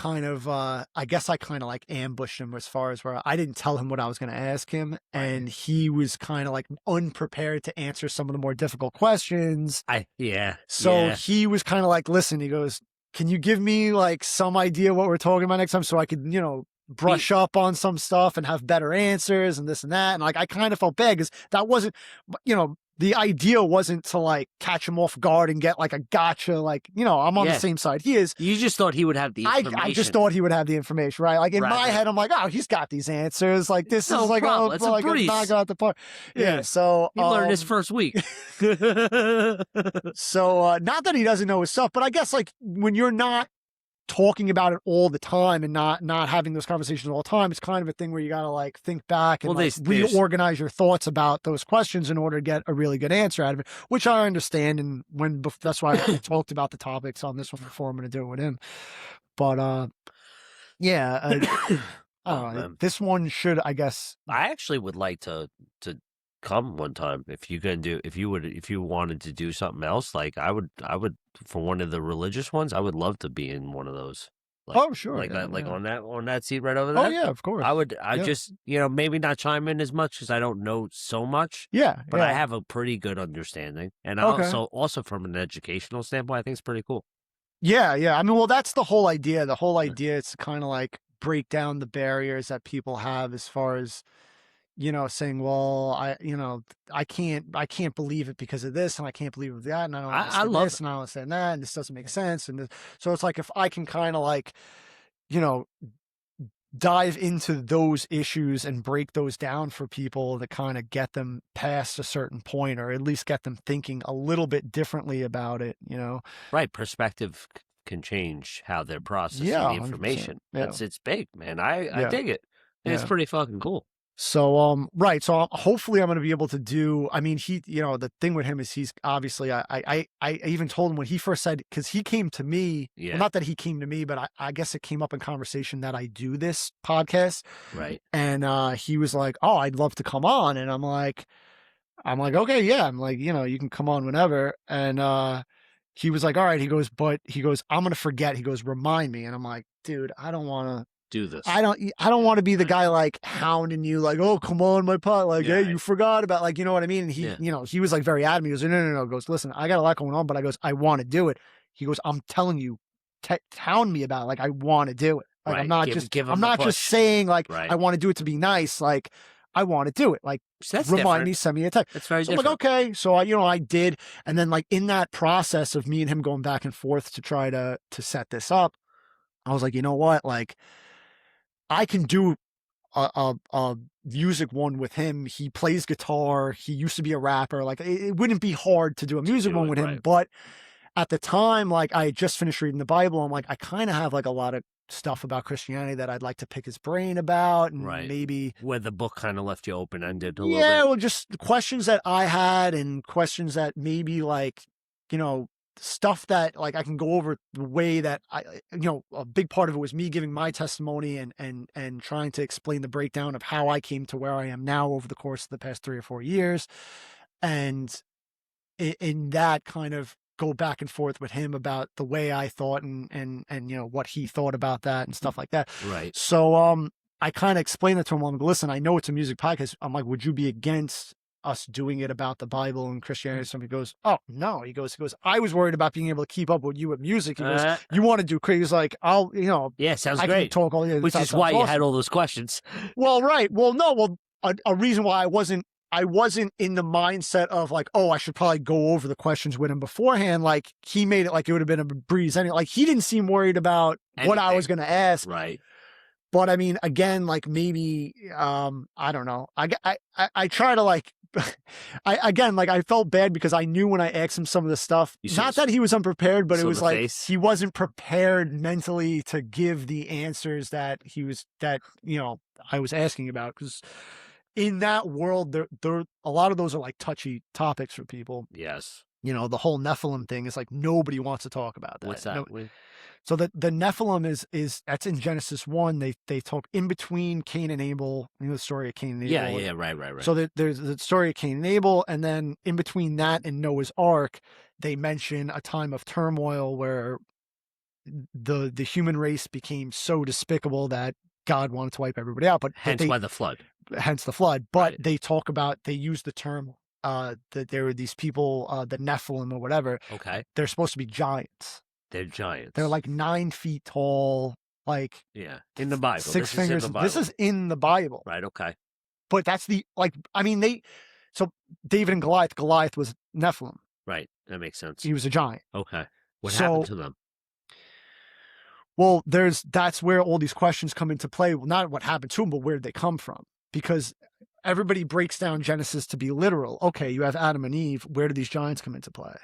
guess I kind of like ambushed him as far as where I didn't tell him what I was going to ask him. And he was kind of like unprepared to answer some of the more difficult questions. So he was kind of like, listen, he goes, can you give me like some idea what we're talking about next time so I could, brush up on some stuff and have better answers and this and that. And like, I kind of felt bad because that wasn't, the idea wasn't to like catch him off guard and get like a gotcha. Like, I'm on the same side he is. You just thought he would have the information. I just thought he would have the information, right? Like in my head, I'm like, oh, he's got these answers. Like this is like, problem. It's like a knock out the park. Yeah. So he learned his first week. So not that he doesn't know his stuff, but I guess like when you're not talking about it all the time and not having those conversations all the time, it's kind of a thing where you got to like think back and reorganize your thoughts about those questions in order to get a really good answer out of it, which I understand. And that's why I talked about the topics on this one before. I'm going to do it with him. But I don't know. This one should, I guess. I actually would like to come one time if you wanted to do something else. Like I would for one of the religious ones. I would love to be in one of those. Like, oh sure, on that seat right over there. Oh yeah, of course. I just maybe not chime in as much because I don't know so much. Yeah, but I have a pretty good understanding, and also from an educational standpoint, I think it's pretty cool. Yeah. I mean, well, that's the whole idea. The whole idea is to kind of like break down the barriers that people have as far as, saying, well, I can't believe it because of this, and I can't believe it that, and I don't understand this, and I don't understand that, and this doesn't make sense, and so it's like if I can kind of like, dive into those issues and break those down for people to kind of get them past a certain point, or at least get them thinking a little bit differently about it, Right, perspective can change how they're processing the information. It's big, man. I dig it. It's pretty fucking cool. So, so hopefully I'm going to be able to do, I mean, the thing with him is he's obviously, I even told him when he first said, cause he came to me, well, not that he came to me, but I guess it came up in conversation that I do this podcast. Right. And, he was like, oh, I'd love to come on. And I'm like, okay, yeah. I'm like, you can come on whenever. And, he was like, all right, he goes, I'm going to forget. He goes, remind me. And I'm like, dude, I don't want to do this. I don't want to be the guy like hounding you like, oh, come on my pot. Like, hey, you forgot about, like, you know what I mean? And he, he was like very adamant. He goes, no. He goes, listen, I got a lot going on, but I want to do it. He goes, I'm telling you, hound me about it. Like, I want to do it. Like, I'm not just saying like, I want to do it to be nice. Like, I want to do it. Like, remind me, send me a text. That's very different. I'm like, okay. So I did. And then like in that process of me and him going back and forth to try to set this up, I was like, you know what? Like, I can do a music one with him. He plays guitar. He used to be a rapper. Like it wouldn't be hard to do a music one with him. But at the time, like I had just finished reading the Bible. I'm like, I kind of have like a lot of stuff about Christianity that I'd like to pick his brain about, and maybe where the book kind of left you open ended a little bit. Yeah, well, just questions that I had and questions that maybe like, you know, stuff that like I can go over the way that a big part of it was me giving my testimony and trying to explain the breakdown of how I came to where I am now over the course of the past 3 or 4 years. And in that kind of go back and forth with him about the way I thought and what he thought about that and stuff like that. Right. So, I kind of explained it to him. I'm like, listen, I know it's a music podcast. I'm like, would you be against us doing it about the Bible and Christianity? Somebody goes, oh no. He goes, I was worried about being able to keep up with you with music. He goes, you want to do crazy? He's like, yeah, sounds I great. Can talk all, which is why you had all those questions. Well, right. Well, no. Well, a reason why I wasn't in the mindset of like, oh, I should probably go over the questions with him beforehand. Like he made it like it would have been a breeze. Anyway, like he didn't seem worried about what I was going to ask. Right. But I mean, again, like maybe, I don't know. I try to like, I felt bad because I knew when I asked him some of the stuff, not that he was unprepared, but it was like, he wasn't prepared mentally to give the answers that I was asking about. Because in that world, there a lot of those are like touchy topics for people. Yes. The whole Nephilim thing is like, nobody wants to talk about that. What's that? So the Nephilim is that's in Genesis 1. They talk in between Cain and Abel. The story of Cain and Abel. Yeah, right. So there's the story of Cain and Abel, and then in between that and Noah's Ark, they mention a time of turmoil where the human race became so despicable that God wanted to wipe everybody out. But hence why the flood. Hence the flood. But they use the term that there were these people, the Nephilim or whatever. Okay. They're supposed to be giants. They're giants. They're like 9 feet tall, like in the Bible. 6 fingers. This is in the Bible. Right. Okay. But that's so David and Goliath. Goliath was Nephilim. Right. That makes sense. He was a giant. Okay. What happened to them? Well, that's where all these questions come into play. Well, not what happened to them, but where did they come from? Because everybody breaks down Genesis to be literal. Okay, you have Adam and Eve. Where do these giants come into play?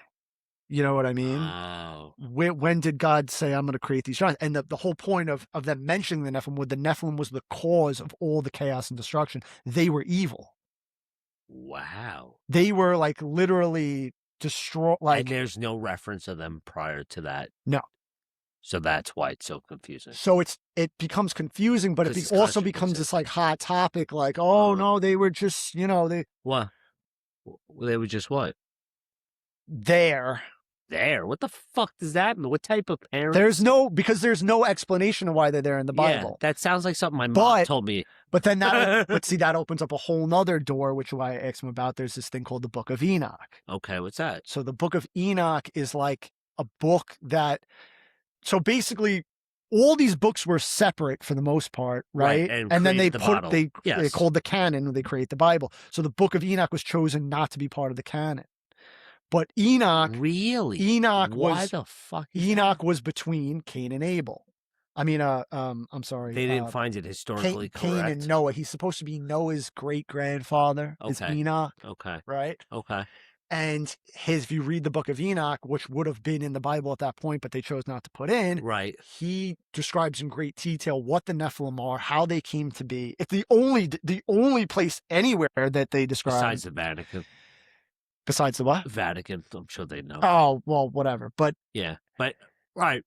You know what I mean? Oh. When did God say, I'm going to create these giants? And the whole point of them mentioning the Nephilim was the cause of all the chaos and destruction. They were evil. Wow. They were like literally destroyed. And there's no reference of them prior to that. No. So that's why it's so confusing. So it becomes confusing, but it also becomes this like hot topic. Like, oh no, they were just, they. What? They were just what? There. What the fuck does that mean? What type of parents? Because there's no explanation of why they're there in the Bible. Yeah, that sounds like something my mom told me. But then that opens up a whole nother door, which is why I asked him about. There's this thing called the Book of Enoch. Okay, what's that? So the Book of Enoch is like a book so basically all these books were separate for the most part, right? And then they called the canon when they create the Bible. So the Book of Enoch was chosen not to be part of the canon. But Enoch, why the fuck? Enoch was between Cain and Abel. I mean, I'm sorry. They didn't find it historically correct. Cain and Noah. He's supposed to be Noah's great grandfather. Okay. Is Enoch. Okay. Right. Okay. And if you read the Book of Enoch, which would have been in the Bible at that point, but they chose not to put in, right? He describes in great detail what the Nephilim are, how they came to be. It's the only place anywhere that they describe besides the Vatican. Besides the what? Vatican. I'm sure they know. Oh, well, whatever. But yeah, but right.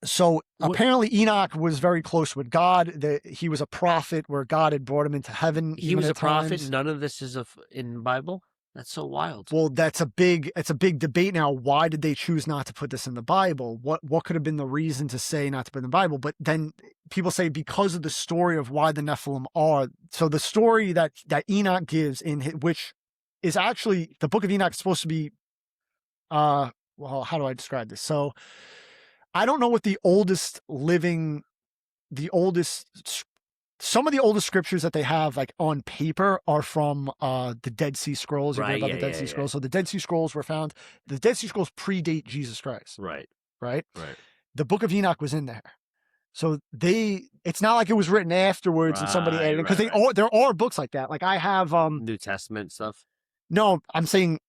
So apparently Enoch was very close with God. He was a prophet where God had brought him into heaven. He was a prophet. None of this is in the Bible. That's so wild. Well, it's a big debate now. Why did they choose not to put this in the Bible? What could have been the reason to say not to put it in the Bible? But then people say because of the story of why the Nephilim are. So the story that Enoch gives which is actually the Book of Enoch is supposed to be, well, how do I describe this? So I don't know what some of the oldest scriptures that they have like on paper are from the Dead Sea Scrolls. Right, the Dead Sea Scrolls. So the Dead Sea Scrolls were found. The Dead Sea Scrolls predate Jesus Christ. Right. The Book of Enoch was in there. So it's not like it was written afterwards and somebody added it, because there are books like that. Like I have New Testament stuff. No, I'm saying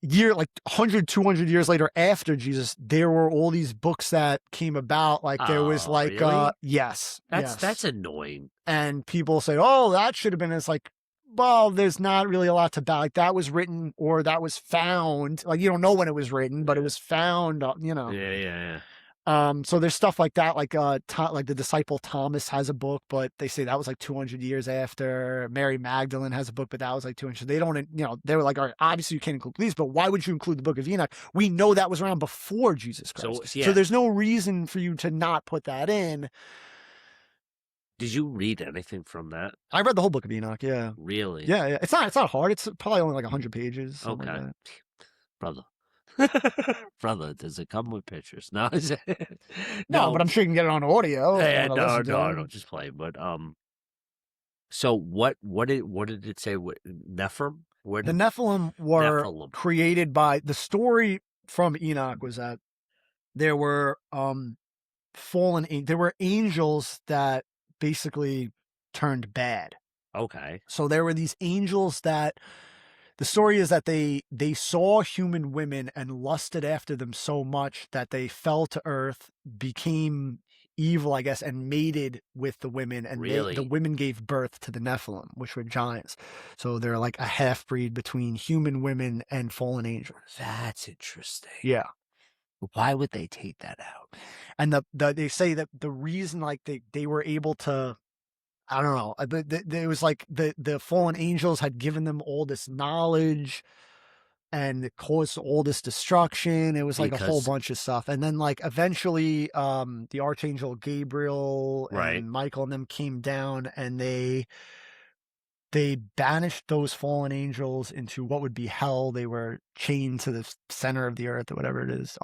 like 100, 200 years later after Jesus, there were all these books that came about. Like there was like, really? yes. That's annoying. And people say, oh, that should have been, it's like, well, there's not really a lot to about, like that was written or that was found. Like you don't know when it was written, but it was found, Yeah. So there's stuff like that, like like the disciple Thomas has a book, but they say that was like 200 years after. Mary Magdalene has a book, but that was like 200. They don't, they were like, all right, obviously you can't include these, but why would you include the book of Enoch? We know that was around before Jesus Christ. So there's no reason for you to not put that in. Did you read anything from that? I read the whole book of Enoch. Yeah. Really? Yeah. It's not hard. It's probably only like 100 pages. Okay. Like Brother. Brother, does it come with pictures? No, no, but I'm sure you can get it on audio. Yeah, no, just play. But so what did it say? Nephilim? The Nephilim were created by, the story from Enoch was that there were there were angels that basically turned bad. Okay. So there were these angels that, the story is that they saw human women and lusted after them so much that they fell to earth, became evil, I guess, and mated with the women. And really? The women gave birth to the Nephilim, which were giants. So they're like a half-breed between human women and fallen angels. That's interesting. Yeah. Why would they take that out? And they say that the reason, like they were able to, I don't know. It was like the fallen angels had given them all this knowledge, and it caused all this destruction. It was like a whole bunch of stuff. And then like eventually, the Archangel Gabriel and Michael and them came down, and they banished those fallen angels into what would be hell. They were chained to the center of the earth or whatever it is,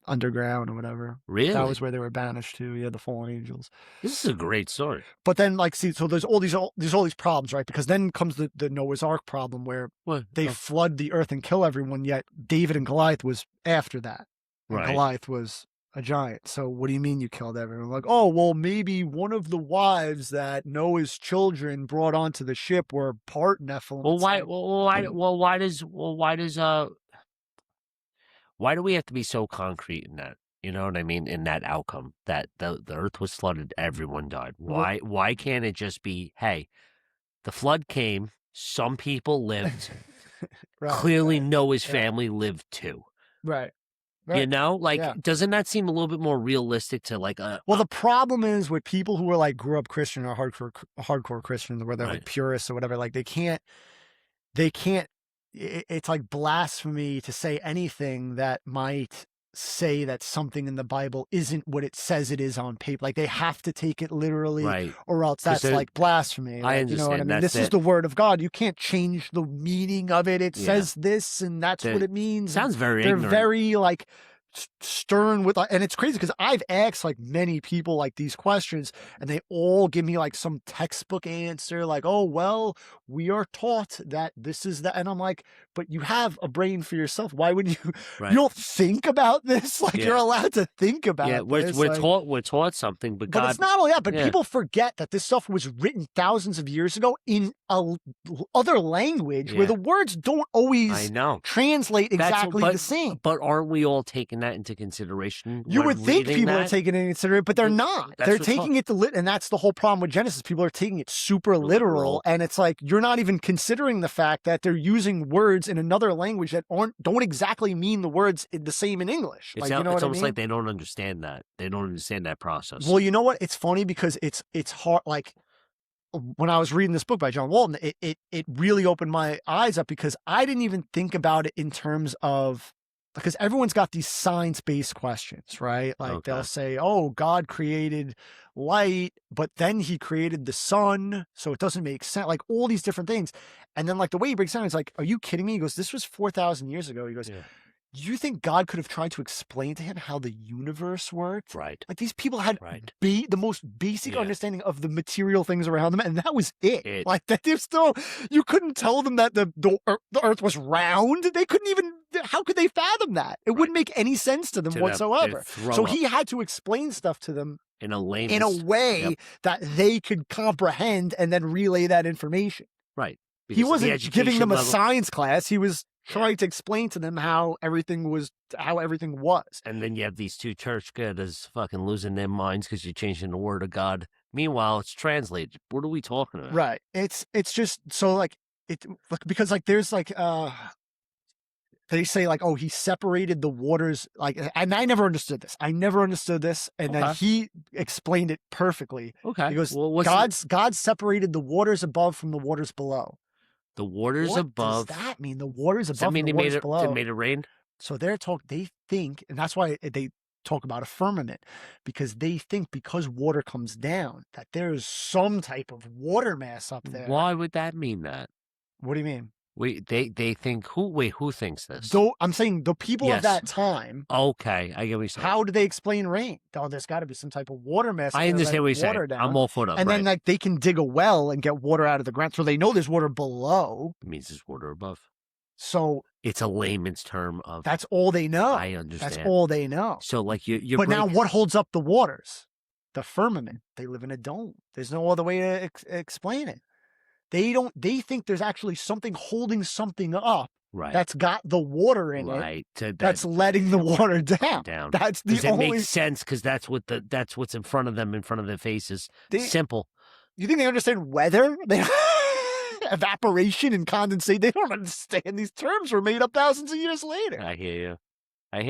underground or whatever. Really? That was where they were banished to. Yeah, the fallen angels. This is a great story. But then, like, see, so there's all these problems, right? Because then comes the Noah's Ark problem, where they flood the earth and kill everyone. Yet David and Goliath was after that. And Goliath was a giant. So what do you mean you killed everyone? Like, oh, well, maybe one of the wives that Noah's children brought onto the ship were part Nephilim. Why do we have to be so concrete in that? You know what I mean? In that outcome, that the earth was flooded, everyone died. Why can't it just be, hey, the flood came, some people lived, clearly Noah's family lived too. Right. You know, like, doesn't that seem a little bit more realistic to like well, the problem is with people who are like grew up Christian or hardcore Christians, where they're like purists or whatever, like they can't, it's like blasphemy to say anything that might say that something in the Bible isn't what it says it is on paper. Like they have to take it literally, or else that's like blasphemy. I understand. You know what I mean? This is the word of God. You can't change the meaning of it. It says this, and that's what it means. Sounds very They're ignorant. very like stern with, and it's crazy because I've asked like many people like these questions, and they all give me like some textbook answer, like, oh, well, we are taught that this is that. And I'm like, but you have a brain for yourself. Why would you, you don't think about this? Like you're allowed to think about it. We're taught something, but God, it's not only that, but people forget that this stuff was written thousands of years ago in other language where the words don't always translate exactly the same. But aren't we all taking that into consideration? You would think people are taking it into consideration, but they're not. They're taking it and that's the whole problem with Genesis. People are taking it super literal, and it's like you're not even considering the fact that they're using words in another language that don't exactly mean the words the same in English. It's almost like they don't understand that. They don't understand that process. Well, you know what? It's funny because it's hard. Like when I was reading this book by John Walton, it really opened my eyes up, because I didn't even think about it in terms of, because everyone's got these science-based questions, right? Like they'll say, oh, God created light, but then he created the sun, so it doesn't make sense. Like all these different things. And then like the way he breaks down, he's like, are you kidding me? He goes, this was 4,000 years ago. He goes, do you think God could have tried to explain to him how the universe worked? Right. Like these people had the most basic understanding of the material things around them, and that was it. Like that, they're still, you couldn't tell them that the earth was round. They couldn't even, how could they fathom that? It wouldn't make any sense to them whatsoever. So he had to explain stuff to them in a way that they could comprehend and then relay that information. Right. He wasn't giving them a science class. He was trying to explain to them how everything was. And then you have these two churchgoers fucking losing their minds because you're changing the word of God. Meanwhile, it's translated. What are we talking about? Right. It's just so like because like there's like they say like, oh, he separated the waters, like, and I never understood this. And then he explained it perfectly. Okay. He goes, God separated the waters above from the waters below. The waters above. What does that mean? The waters above from the waters below. They made it rain? So they think, and that's why they talk about a firmament, because they think because water comes down that there's some type of water mass up there. Why would that mean that? What do you mean? They think who thinks this? I'm saying the people of that time. Okay, I get what you're saying. How do they explain rain? Oh, there's got to be some type of water mass. I understand what you're saying. Down. I'm all for that. And then like they can dig a well and get water out of the ground, so they know there's water below. It means there's water above. So it's a layman's term of. That's all they know. I understand. That's all they know. So like you. But now, what holds up the waters? The firmament. They live in a dome. There's no other way to explain it. They think there's actually something holding something up. Right. That's got the water in it. That's letting the water down. That's the only. It makes sense because that's what's in front of them, in front of their faces. Simple. You think they understand weather? Evaporation and condensate? They don't understand. These terms were made up thousands of years later. I hear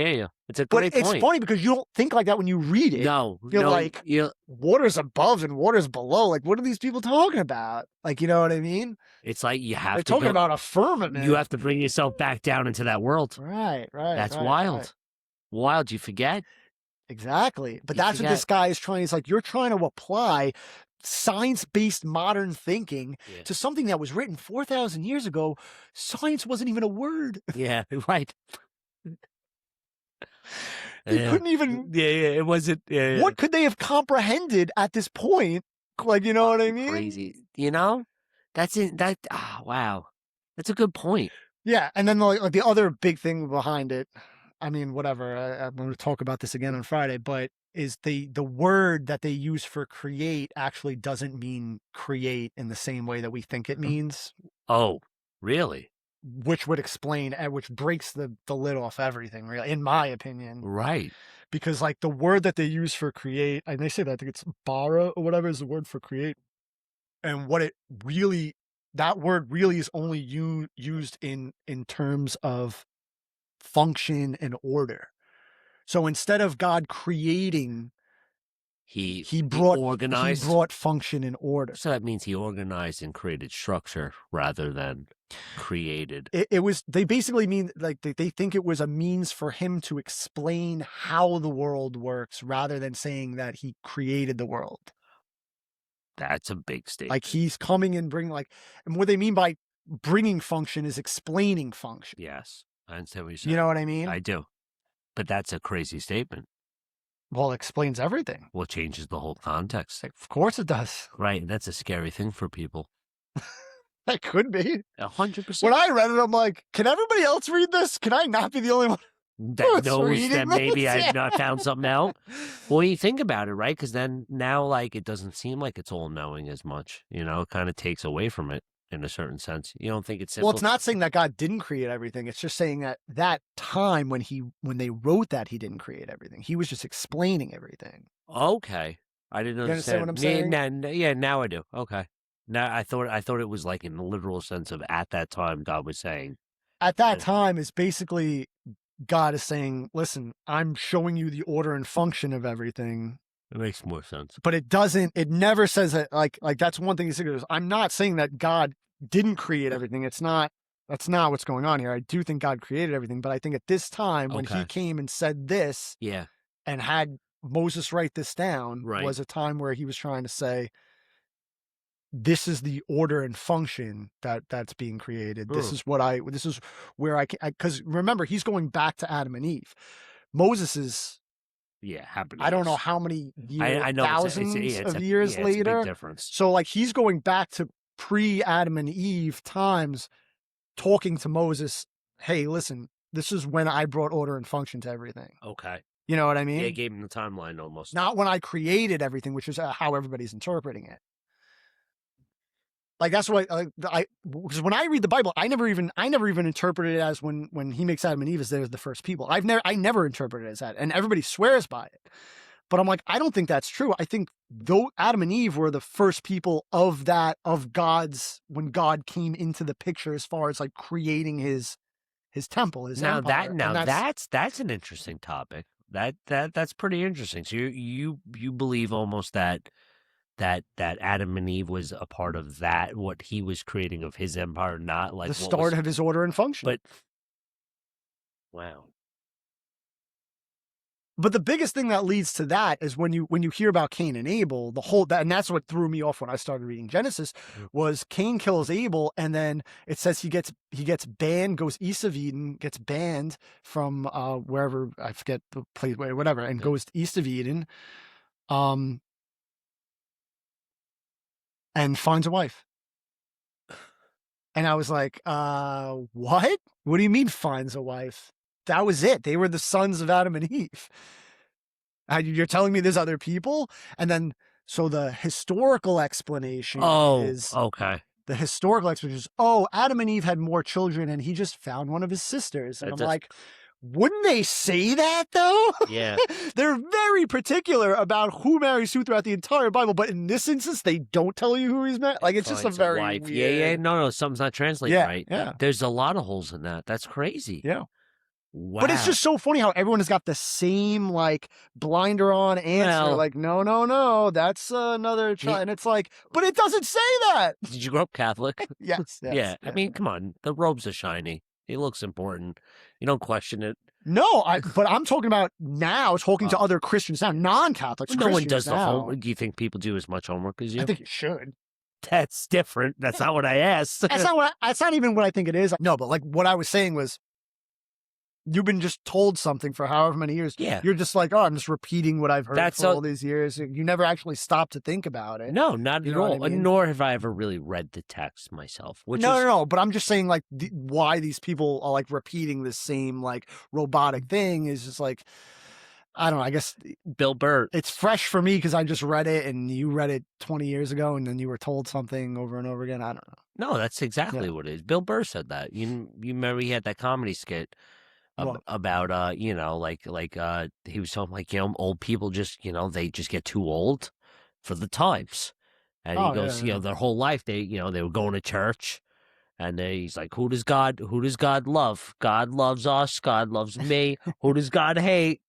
you. It's a great point. It's funny because you don't think like that when you read it. No. You're like, water's above and water's below. Like, what are these people talking about? Like, you know what I mean? It's like They're talking about a firmament. You have to bring yourself back down into that world. Right. That's wild. Right. Wild. You forget? Exactly. But that's what this guy is trying. It's like, you're trying to apply science-based modern thinking to something that was written 4,000 years ago. Science wasn't even a word. Yeah, right. They couldn't even. It wasn't. What could they have comprehended at this point? Like, you know what I mean? Crazy. You know, that's it. Wow, that's a good point. Yeah, and then like the other big thing behind it. I mean, whatever. I'm going to talk about this again on Friday, but is the word that they use for create actually doesn't mean create in the same way that we think it means. Oh, really? Which would explain, which breaks the lid off everything, really, in my opinion. Right. Because like the word that they use for create, and they say that I think it's bara or whatever is the word for create. And what it really, that word really is only used in terms of function and order. So instead of God creating, he brought function and order. So that means he organized and created structure rather than created. They basically mean like they think it was a means for him to explain how the world works rather than saying that he created the world. That's a big statement. Like he's coming and bringing and what they mean by bringing function is explaining function. Yes. I understand what you're saying. You know what I mean? I do. But that's a crazy statement. Well, it explains everything. Well, it changes the whole context. Of course it does. Right. And that's a scary thing for people. That could be. 100%. When I read it, I'm like, can everybody else read this? Can I not be the only one that knows that maybe I've not found something out? Well, you think about it, right? Because then now, like, it doesn't seem like it's all knowing as much. You know, it kind of takes away from it in a certain sense. You don't think it's simple? Well, it's not saying that God didn't create everything. It's just saying that time when they wrote that, he didn't create everything. He was just explaining everything. Okay. I didn't understand. What I'm saying? Yeah, now I do. Okay. Now I thought it was like in the literal sense of at that time God was saying. At that time is basically God is saying, listen, I'm showing you the order and function of everything. It makes more sense. But it never says that like that's one thing he says. I'm not saying that God didn't create everything. That's not what's going on here. I do think God created everything, but I think at this time when he came and said this and had Moses write this down was a time where he was trying to say, this is the order and function that's being created. This is where because remember, he's going back to Adam and Eve. Moses is, happening. I don't know how many years, I know thousands of years later. It's a big difference. So like he's going back to pre-Adam and Eve times, talking to Moses, hey, listen, this is when I brought order and function to everything. Okay. You know what I mean? Yeah, it gave him the timeline almost. Not when I created everything, which is how everybody's interpreting it. Like that's what because when I read the Bible, I never even interpreted it as when he makes Adam and Eve as they're the first people. I never interpreted it as that, and everybody swears by it. But I'm like, I don't think that's true. I think though Adam and Eve were the first people of God's, when God came into the picture as far as like creating his temple, his empire. That's an interesting topic. That's pretty interesting. So you believe almost that Adam and Eve was a part of that, what he was creating of his empire, not like the start of his order and function. But wow. But the biggest thing that leads to that is when you hear about Cain and Abel, and that's what threw me off when I started reading Genesis, was Cain kills Abel, and then it says he gets banned, goes east of Eden, gets banned from wherever, I forget the place, whatever, and goes east of Eden, and finds a wife. And I was like, what? What do you mean finds a wife? That was it. They were the sons of Adam and Eve. You're telling me there's other people? And then, so the historical explanation is... okay. The historical explanation is, Adam and Eve had more children and he just found one of his sisters. And I'm like, wouldn't they say that though? Yeah. They're very particular about who marries who throughout the entire Bible, but in this instance, they don't tell you who he's married. Like, it's just a very weird... Yeah. No, something's not translating right. Yeah. There's a lot of holes in that. That's crazy. Yeah. Wow. But it's just so funny how everyone has got the same like blinder on answer. Like, no, that's another child. And it's like, but it doesn't say that. Did you grow up Catholic? Yes. Yeah. I mean, come on. The robes are shiny. It looks important. You don't question it. No, but I'm talking about now, talking to other Christians now, non-Catholics. No one does the homework. Do you think people do as much homework as you? I think you should. That's different. That's not what I asked. That's not even what I think it is. No, but like what I was saying was, you've been just told something for however many years. Yeah. You're just like, I'm just repeating what I've heard for all these years. You never actually stop to think about it. No, not at all. I mean? Nor have I ever really read the text myself. No. But I'm just saying, like, why these people are like repeating the same like robotic thing is just like, I don't know. I guess Bill Burr. It's fresh for me because I just read it and you read it 20 years ago and then you were told something over and over again. I don't know. No, that's exactly what it is. Bill Burr said that. You remember he had that comedy skit about he was talking like, old people just, they just get too old for the times. And he goes, their whole life they were going to church, and he's like, who does God love? God loves us, God loves me. Who does God hate?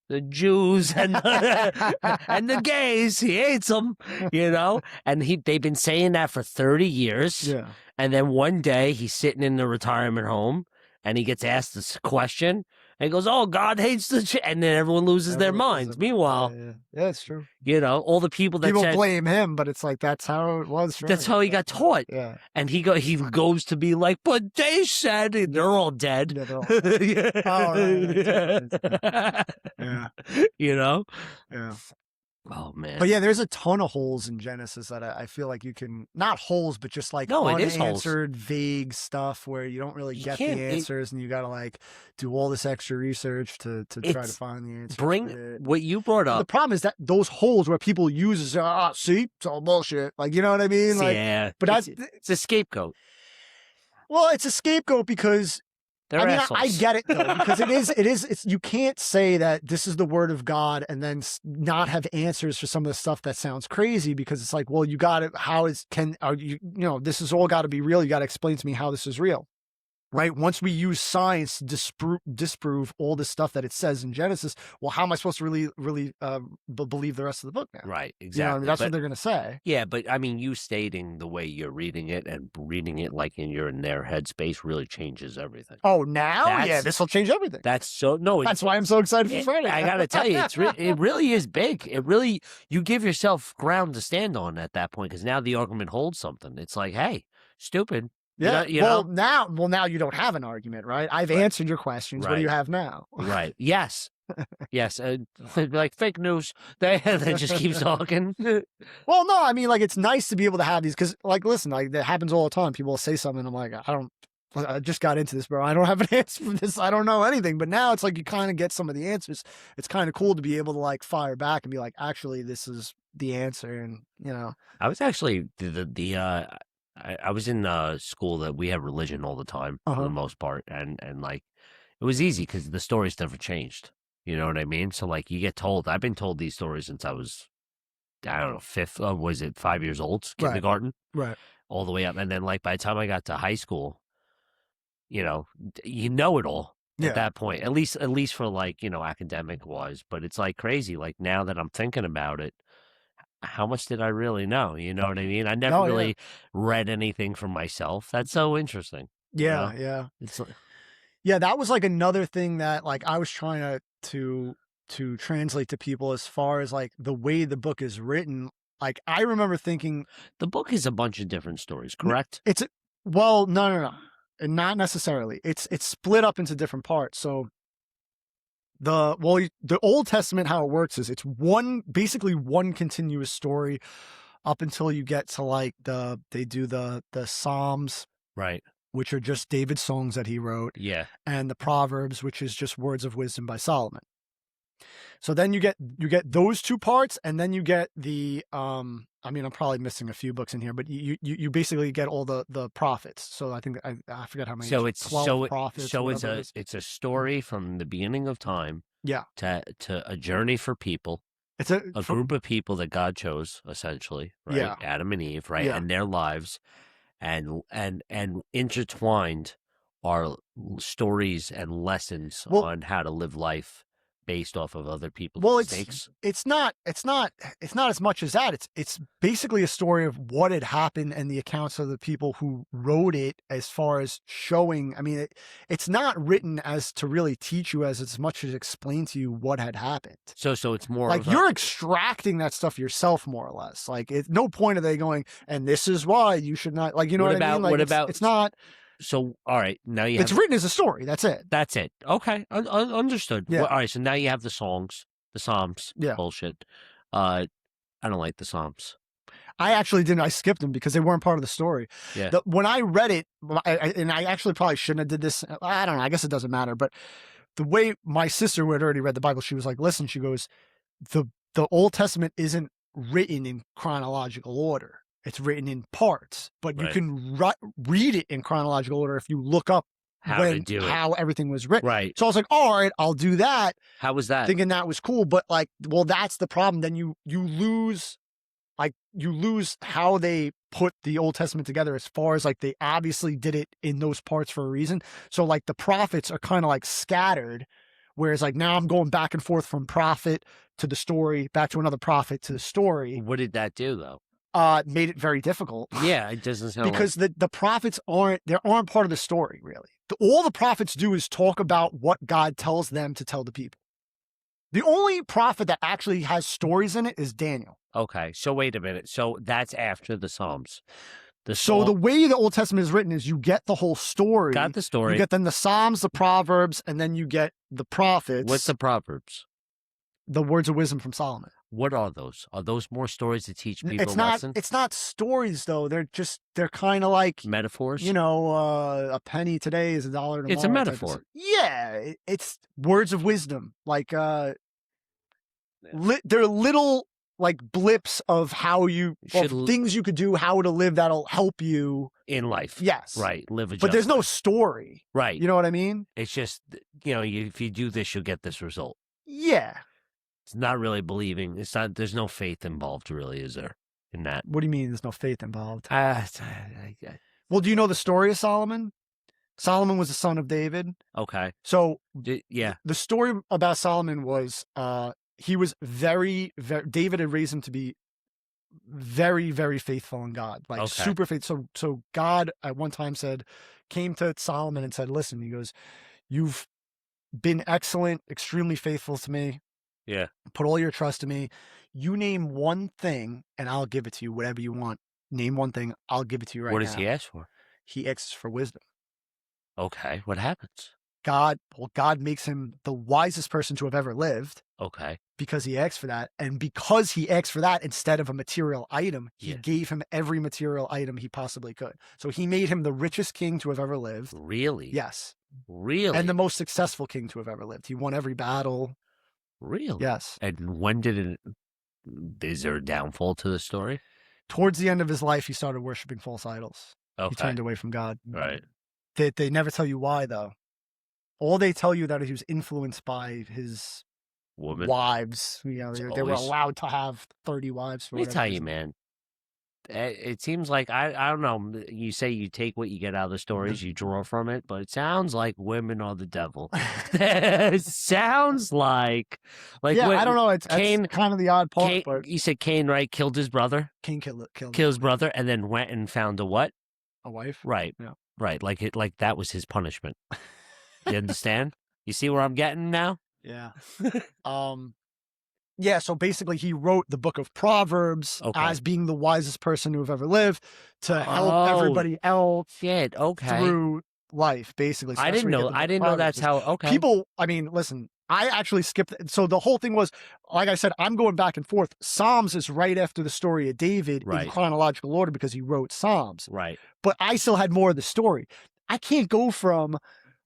The Jews and the gays. He hates them, and they've been saying that for 30 years. Yeah. And then one day he's sitting in the retirement home and he gets asked this question, and he goes, God hates and then everyone loses their minds. Meanwhile, yeah, it's true. All the people blame him, but it's like, that's how it was. That's how he got taught. Yeah. And he goes to be like, but they said they're all dead. Yeah, they're all dead. Yeah. Yeah. Oh, man. But yeah, there's a ton of holes in Genesis that I feel like you can, not holes, but just like unanswered, vague stuff where you don't really get the answers and you got to like do all this extra research to try to find the answer. Bring what you brought up. The problem is that those holes where people use see, it's all bullshit. Like, you know what I mean? Like, yeah. But it's a scapegoat. Well, it's a scapegoat because I get it though, because it's you can't say that this is the word of God and then not have answers for some of the stuff that sounds crazy, because it's like, well, you got it. This has all got to be real. You got to explain to me how this is real. Right? Once we use science to disprove all this stuff that it says in Genesis, well, how am I supposed to really believe the rest of the book now? Right, exactly. That's what they're going to say. Yeah, but I mean, you stating the way you're reading it and reading it like you're in their headspace really changes everything. Oh, now? This will change everything. That's why I'm so excited for Friday. I got to tell you, it really is big. You give yourself ground to stand on at that point, because now the argument holds something. It's like, hey, stupid. Yeah. Now you don't have an argument, right? I've answered your questions. Right. What do you have now? Right. Yes. Yes. Like fake news. They just keep talking. Well, no, I mean, like, it's nice to be able to have these, because, like, listen, like, that happens all the time. People will say something, and I'm like, I don't I just got into this, bro. I don't have an answer for this. I don't know anything. But now it's like you kind of get some of the answers. It's kind of cool to be able to like fire back and be like, actually, this is the answer. And, you know. I was actually, I was in school that we have religion all the time for the most part. And like, it was easy because the stories never changed. You know what I mean? So like you get told, I've been told these stories since I was, I don't know, 5 years old, kindergarten? Right. All the way up. And then like by the time I got to high school, you know it all at that point, at least for like, academic wise, but it's like crazy. Like now that I'm thinking about it, how much did I really know? You know what I mean? I never really read anything for myself. That's so interesting. Yeah. You know? Yeah. It's like, yeah. That was like another thing that like I was trying to translate to people as far as like the way the book is written. Like I remember thinking the book is a bunch of different stories, correct? No. And not necessarily. It's split up into different parts. So the Old Testament, how it works is it's basically one continuous story up until you get to like they do the Psalms, right? Which are just David's songs that he wrote. Yeah. And the Proverbs, which is just words of wisdom by Solomon. So then you get those two parts, and then you get the I mean, I'm probably missing a few books in here, but you basically get all the prophets. So I think I forget how many. So it's 12 prophets. So it's a story from the beginning of time. Yeah. To a journey for people. It's a group of people that God chose, essentially, right? Yeah. Adam and Eve, right? Yeah. And their lives, and intertwined are stories and lessons on how to live life based off of other people's mistakes. It's not as much as that. It's basically a story of what had happened and the accounts of the people who wrote it, as far as showing. I mean, it's not written as to really teach you as much as explain to you what had happened. So it's more like you're extracting that stuff yourself, more or less. Like at no point are they going, and this is why you should not, like, you know what I mean? Like, it's not. So, all right, now it's written as a story. That's it. That's it. Okay, understood. Yeah. Well, all right, so now you have the songs, the Psalms. Yeah. Bullshit. I don't like the Psalms. I actually didn't. I skipped them because they weren't part of the story. Yeah. When I read it, and I actually probably shouldn't have did this. I don't know. I guess it doesn't matter. But the way my sister, who had already read the Bible, she was like, listen, she goes, the Old Testament isn't written in chronological order. It's written in parts, but you can read it in chronological order if you look up how everything was written. Right. So I was like, all right, I'll do that. How was that? Thinking that was cool. But like, well, that's the problem. Then you lose how they put the Old Testament together, as far as like they obviously did it in those parts for a reason. So like the prophets are kind of like scattered, whereas like now I'm going back and forth from prophet to the story, back to another prophet to the story. What did that do though? Made it very difficult. Yeah, it doesn't sound because the prophets aren't part of the story, really. All the prophets do is talk about what God tells them to tell the people. The only prophet that actually has stories in it is Daniel. Okay, so wait a minute. So that's after the Psalms. So the way the Old Testament is written is you get the whole story. Got the story. You get then the Psalms, the Proverbs, and then you get the prophets. What's the Proverbs? The words of wisdom from Solomon. What are those? Are those more stories to teach people lessons? It's not stories though. They're kind of like metaphors. You know, a penny today is $1 tomorrow. It's a metaphor. Yeah, it's words of wisdom. Like they're little like blips of how things you could do, how to live that'll help you in life. Yes, right. Live a just but there's life. No story. Right. You know what I mean? It's just if you do this, you'll get this result. Yeah. It's not really believing. It's not. There's no faith involved, really, is there? In that. What do you mean? There's no faith involved? Well, do you know the story of Solomon? Solomon was the son of David. Okay. So yeah, the story about Solomon was he was very, very. David had raised him to be very, very faithful in God, like super faithful. So God at one time came to Solomon and said, "Listen," he goes, "You've been excellent, extremely faithful to me. Yeah. Put all your trust in me. You name one thing and I'll give it to you, whatever you want. Name one thing, I'll give it to you right now." What does he ask for? He asks for wisdom. Okay. What happens? God makes him the wisest person to have ever lived. Okay. Because he asked for that. And because he asked for that instead of a material item, he gave him every material item he possibly could. So he made him the richest king to have ever lived. Really? Yes. Really? And the most successful king to have ever lived. He won every battle. Really? Yes. And when did it... Is there a downfall to the story? Towards the end of his life, he started worshiping false idols. Okay. He turned away from God. Right. They never tell you why, though. All they tell you that he was influenced by his wives. You know, they were allowed to have 30 wives. Let me tell you, man. It seems like, I don't know, you say you take what you get out of the stories, you draw from it, but it sounds like women are the devil. It sounds like yeah, I don't know. It's kind of the odd part. Cain, but... You said Cain, right? Killed his brother? Cain killed his brother, and then went and found a what? A wife. Right. Yeah. Right. Like that was his punishment. You understand? You see where I'm getting now? Yeah. Yeah, so basically he wrote the book of Proverbs as being the wisest person who have ever lived to help everybody else through life, basically. So I didn't know that's how, People, I mean, listen, I actually skipped. So the whole thing was, like I said, I'm going back and forth. Psalms is right after the story of David in chronological order because he wrote Psalms. Right. But I still had more of the story. I can't go from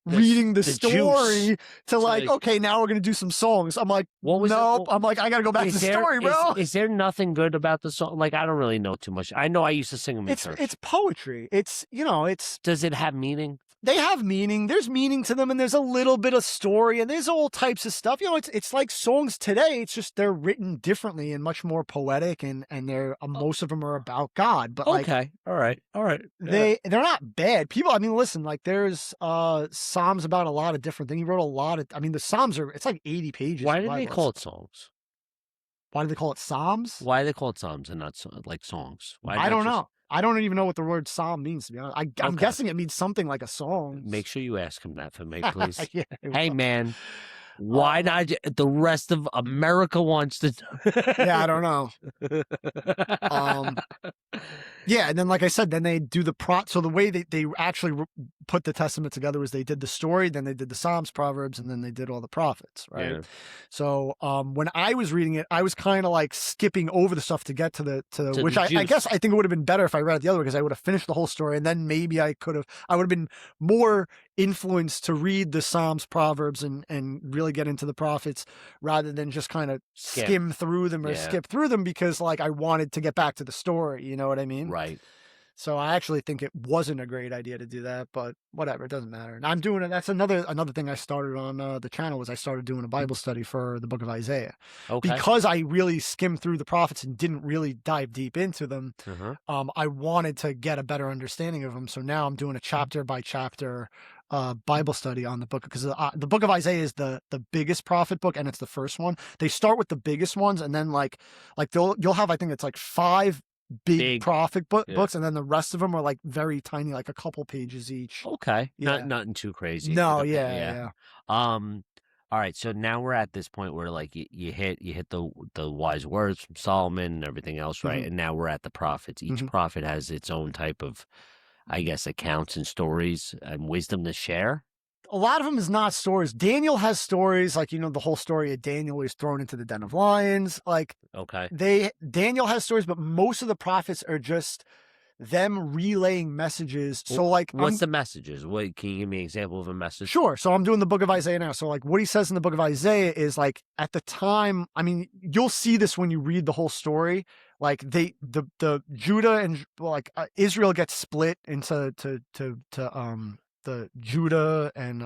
reading the story to like, okay, now we're going to do some songs. I'm like, nope. I'm like, I got to go back to the story, bro. Is there nothing good about the song? Like, I don't really know too much. I know I used to sing them in church. It's poetry. It's, you know, it's... Does it have meaning? They have meaning. There's meaning to them, and there's a little bit of story, and there's all types of stuff. You know, it's like songs today. It's just they're written differently and much more poetic, and they're most of them are about God. But like, all right. They're not bad. People, I mean, listen, like there's Psalms about a lot of different things. He wrote a lot of. I mean, the Psalms it's like 80 pages. Why did they call it Psalms? Why do they call it Psalms? Why do they call it Psalms and not like songs? I don't know. I don't even know what the word psalm means, to be honest. I'm guessing it means something like a song. Make sure you ask him that for me, please. Hey, man, why not? The rest of America wants to. Yeah, I don't know. Yeah, and then like I said, then they do the So the way they actually put the Testament together was they did the story, then they did the Psalms, Proverbs, and then they did all the prophets, right? Yeah. So when I was reading it, I was kind of like skipping over the stuff to get to which I guess I think it would have been better if I read it the other way because I would have finished the whole story, and then maybe I would have been more influenced to read the Psalms, Proverbs, and really get into the prophets rather than just kind of skim through them or skip through them because like I wanted to get back to the story. You know what I mean? Right. So I actually think it wasn't a great idea to do that, but whatever, it doesn't matter. And I'm doing it. That's another thing I started on the channel was I started doing a Bible study for the book of Isaiah. Okay. Because I really skimmed through the prophets and didn't really dive deep into them. I wanted to get a better understanding of them. So now I'm doing a chapter by chapter Bible study on the book because the book of Isaiah is the biggest prophet book and it's the first one. They start with the biggest ones and then like you'll have, I think it's like 5 big prophet books, and then the rest of them are like very tiny, like a couple pages each. Okay, nothing too crazy. No, yeah. All right, so now we're at this point where like you hit the wise words from Solomon and everything else, right? And now we're at the prophets. Each prophet has its own type of, I guess, accounts and stories and wisdom to share. A lot of them is not stories. Daniel has stories, like, you know, the whole story of Daniel is thrown into the den of lions. Like, Daniel has stories, but most of the prophets are just them relaying messages. So, like, what's the messages? What can you give me an example of a message? Sure. So I'm doing the book of Isaiah now. So, like, what he says in the book of Isaiah is like at the time. I mean, you'll see this when you read the whole story. Like the Judah and Israel gets split into the Judah and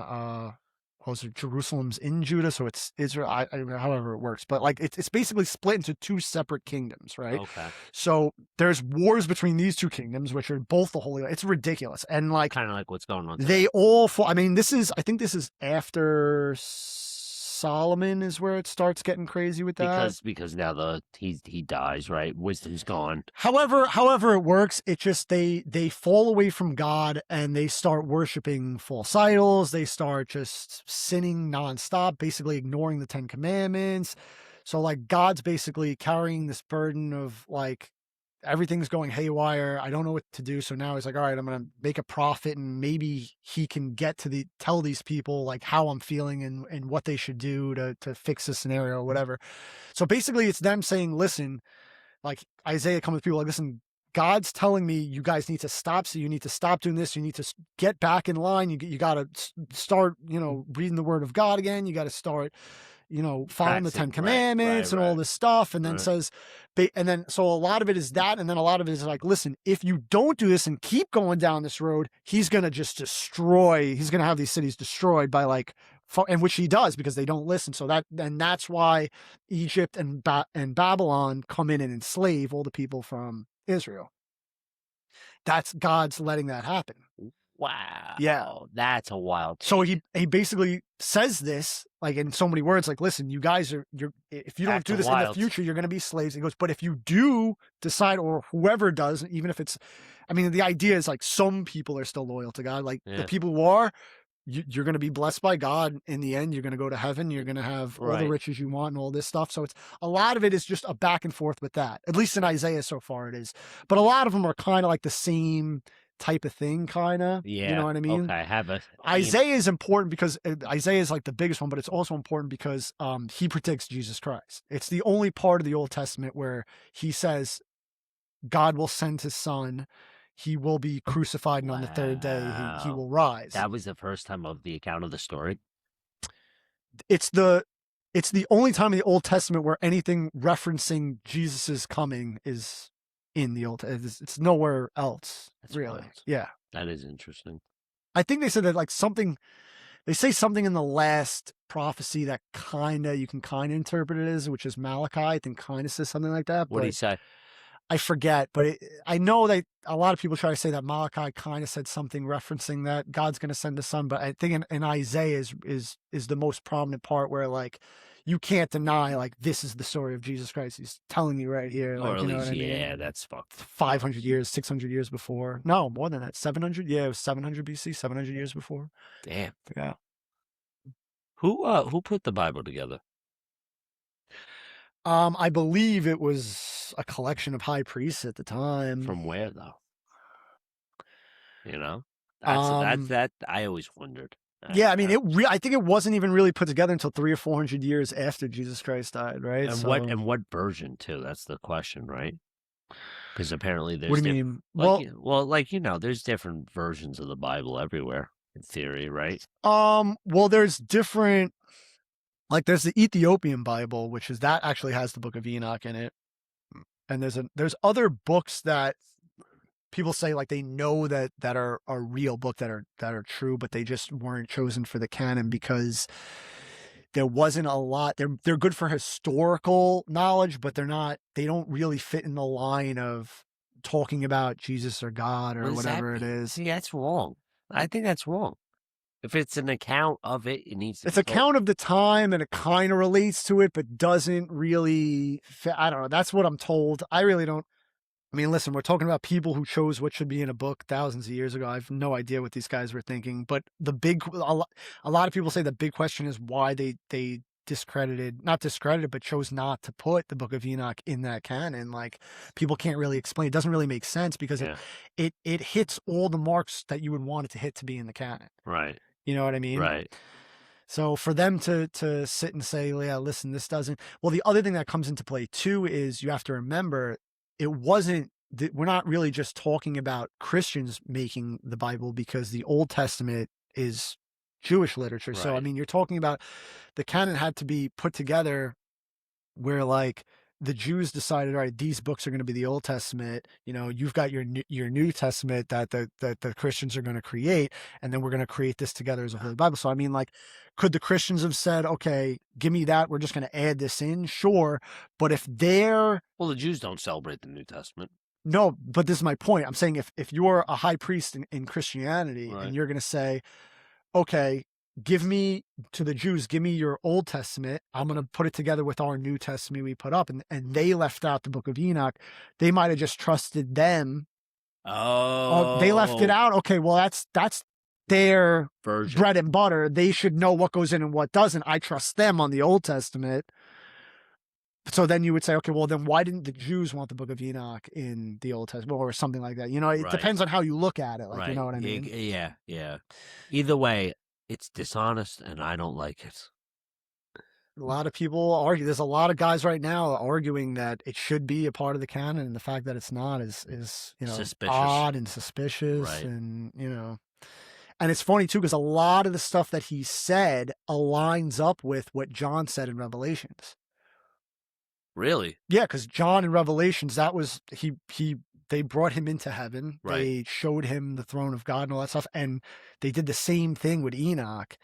Jerusalem's in Judah, so it's Israel. However it works, but like it's basically split into 2 separate kingdoms, right? Okay. So there's wars between these 2 kingdoms, which are both the Holy Land. It's ridiculous, and like kind of like what's going on today. They all. I mean, I think this is after Solomon is where it starts getting crazy with that. Because now he dies, right? Wisdom's gone. However it works, it just they fall away from God and they start worshiping false idols. They start just sinning nonstop, basically ignoring the 10 Commandments. So like God's basically carrying this burden of like everything's going haywire. I don't know what to do. So now he's like, all right, I'm going to make a prophet, and maybe he can get to tell these people like how I'm feeling and what they should do to fix the scenario or whatever. So basically it's them saying, listen, like Isaiah comes to people like, listen, God's telling me you guys need to stop. So you need to stop doing this. You need to get back in line. You got to start, reading the word of God again. You got to start, following the 10 commandments and all this stuff. And then so a lot of it is that. And then a lot of it is like, listen, if you don't do this and keep going down this road, he's going to just he's going to have these cities destroyed by like, and which he does because they don't listen. So that's why Egypt and Babylon come in and enslave all the people from Israel. That's God's letting that happen. Wow. Yeah. That's a wild thing. So he basically says this like in so many words, like, listen, you guys if you don't do this in the future, you're going to be slaves. He goes, but if you do decide, or whoever does, even if it's, the idea is like some people are still loyal to God. Like the people who are, you're going to be blessed by God. In the end, you're going to go to heaven. You're going to have all the riches you want and all this stuff. So it's a lot of it is just a back and forth with that. At least in Isaiah so far it is. But a lot of them are kind of like the same type of thing, kind of. Yeah. You know what I mean? Okay. Isaiah is important because Isaiah is like the biggest one, but it's also important because he predicts Jesus Christ. It's the only part of the Old Testament where he says God will send his son. He will be crucified, and on the third day he will rise. That was the first time of the account of the story. It's the only time in the Old Testament where anything referencing Jesus's coming is in the Old Testament. It's nowhere else. That's really wild. Yeah. That is interesting. I think they said that like they say something in the last prophecy that you can kind of interpret it as, which is Malachi. I think kind of says something like that. What did he say? I forget, but I know that a lot of people try to say that Malachi kind of said something referencing that God's going to send the son. But I think in Isaiah is the most prominent part where like you can't deny like this is the story of Jesus Christ. He's telling you right here. Like, or at least, what I mean? Yeah, that's fucked. 500 years, 600 years before. No, more than that. 700. Yeah, it was 700 BC, 700 years before. Damn. Yeah. Who put the Bible together? I believe it was a collection of high priests at the time. From where though? That's that I always wondered. Yeah, I think it wasn't even really put together until 300 or 400 years after Jesus Christ died, right? And what version too? That's the question, right? Because apparently there's. What do you mean? There's different versions of the Bible everywhere in theory, right? Well, there's different. Like there's the Ethiopian Bible, which is that actually has the Book of Enoch in it, and there's other books that people say like they know that are a real book that are true, but they just weren't chosen for the canon because there wasn't a lot. They're good for historical knowledge, but they don't really fit in the line of talking about Jesus or God or whatever it is. See, that's wrong. I think that's wrong. If it's an account of it, it needs to It's an account of the time, and it kind of relates to it, but doesn't really fit. I don't know. That's what I'm told. I really don't. Listen, we're talking about people who chose what should be in a book thousands of years ago. I have no idea what these guys were thinking. But a lot of people say the big question is why they not discredited, but chose not to put the Book of Enoch in that canon. Like people can't really explain. It doesn't really make sense because it hits all the marks that you would want it to hit to be in the canon. Right. You know what I mean? Right. So for them to sit and say, yeah, listen, this doesn't. Well, the other thing that comes into play too is you have to remember we're not really just talking about Christians making the Bible because the Old Testament is Jewish literature. Right. So, you're talking about the canon had to be put together where like the Jews decided, all right, these books are going to be the Old Testament. You've got your New Testament that the Christians are going to create, and then we're going to create this together as a Holy Bible. So, could the Christians have said, okay, give me that. We're just going to add this in. Sure. But if the Jews don't celebrate the New Testament. No, but this is my point. I'm saying if you're a high priest in Christianity and you're going to say, okay, give me your Old Testament. I'm going to put it together with our New Testament we put up. And they left out the Book of Enoch. They might have just trusted them. Oh. They left it out. Okay, well, that's their version. Bread and butter. They should know what goes in and what doesn't. I trust them on the Old Testament. So then you would say, okay, well, then why didn't the Jews want the book of Enoch in the Old Testament or something like that? It depends on how you look at it. Like, you know what I mean? Yeah. Either way, it's dishonest and I don't like it. A lot of people argue. There's a lot of guys right now arguing that it should be a part of the canon, and the fact that it's not is suspicious. Odd and suspicious, right. And and it's funny too because a lot of the stuff that he said aligns up with what John said in Revelations. Really? Yeah, because John in Revelations, that was they brought him into heaven. Right. They showed him the throne of God and all that stuff, and they did the same thing with Enoch,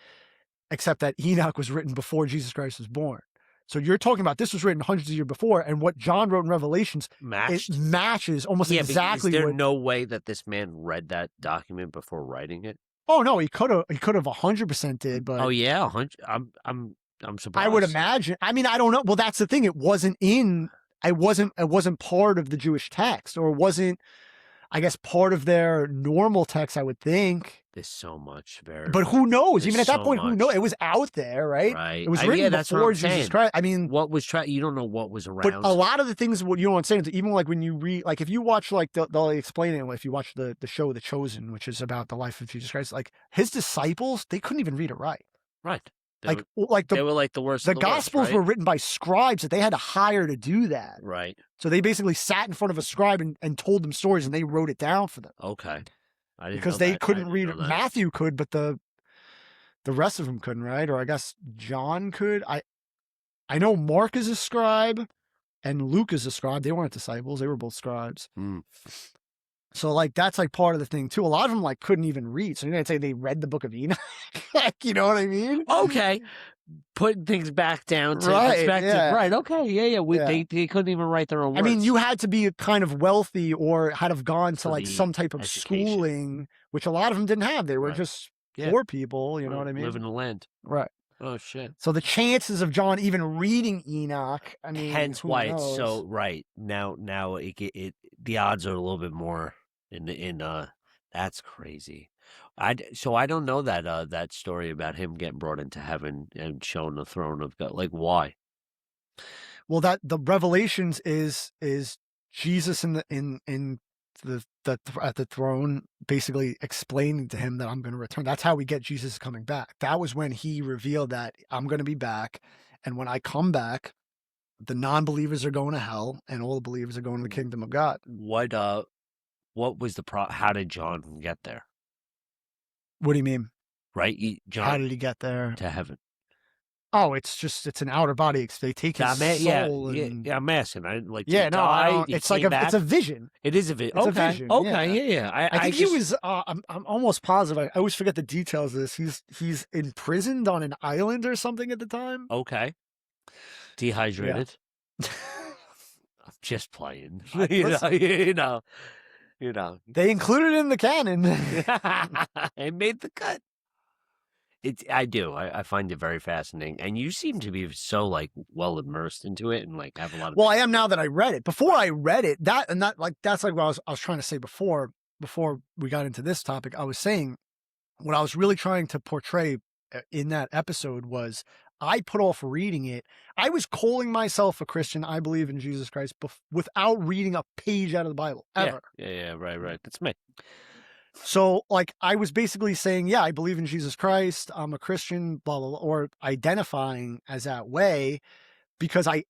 except that Enoch was written before Jesus Christ was born. So you're talking about this was written hundreds of years before, and what John wrote in Revelations it matches almost exactly. Is there no way that this man read that document before writing it? Oh no, he could have 100% did, but oh yeah, I'm surprised. I would imagine. I mean, I don't know. Well, that's the thing. It wasn't part of the Jewish text, or wasn't, I guess, part of their normal text, I would think. There's so much but who knows? Even at that point, who knows? It was out there, right? Right. It was written before Jesus Christ. I mean, what was you don't know what was around. But a lot of the things, what you know what I'm saying, is even like when you read, like if you watch, like they'll explain it. If you watch the show The Chosen, which is about the life of Jesus Christ, like his disciples, they couldn't even read or write. Right. They were like the worst. The Gospels were written by scribes that they had to hire to do that. Right. So they basically sat in front of a scribe and told them stories, and they wrote it down for them. Okay. I didn't because know they that. couldn't read. Matthew could, but the rest of them couldn't, right? Or I guess John could. I know Mark is a scribe, and Luke is a scribe. They weren't disciples; they were both scribes. Mm. So like that's like part of the thing too. A lot of them like couldn't even read. So you're gonna say they read the book of Enoch, like, you know what I mean? Okay, putting things back down to perspective. Yeah. Right? Okay, yeah. They couldn't even write their own words. I mean, you had to be kind of wealthy or had have gone to like some type of schooling, which a lot of them didn't have. They were just poor people. You know what I mean? Live in the land. Right. Oh shit! So the chances of John even reading Enoch, I mean, hence why it's so right now. The odds are a little bit more in that's crazy. I don't know that that story about him getting brought into heaven and shown the throne of God. Like why? Well, that the Revelations is Jesus at the throne, basically explaining to him that I'm going to return. That's how we get Jesus coming back. That was when he revealed that I'm going to be back, and when I come back, the non-believers are going to hell, and all the believers are going to the kingdom of God. What was the how did John get there? What do you mean? Right, John. How did he get there to heaven? Oh, it's an outer body. They take his soul. Yeah, I'm asking. It's like it's a vision. It is a vision. It's a vision. Okay, yeah. I think he was. I'm almost positive. I always forget the details of this. He's imprisoned on an island or something at the time. Okay. Dehydrated. Yeah. I'm just playing. You know. They included it in the canon. It made the cut. I do. I find it very fascinating, and you seem to be so like well immersed into it, and like have a lot of. Well, I am now that I read it. Before I read it, that's like what I was trying to say before we got into this topic. I was saying what I was really trying to portray in that episode was I put off reading it. I was calling myself a Christian. I believe in Jesus Christ without reading a page out of the Bible ever. Yeah. Right. That's me. So, like, I was basically saying, yeah, I believe in Jesus Christ. I'm a Christian, blah, blah, blah, or identifying as that way because I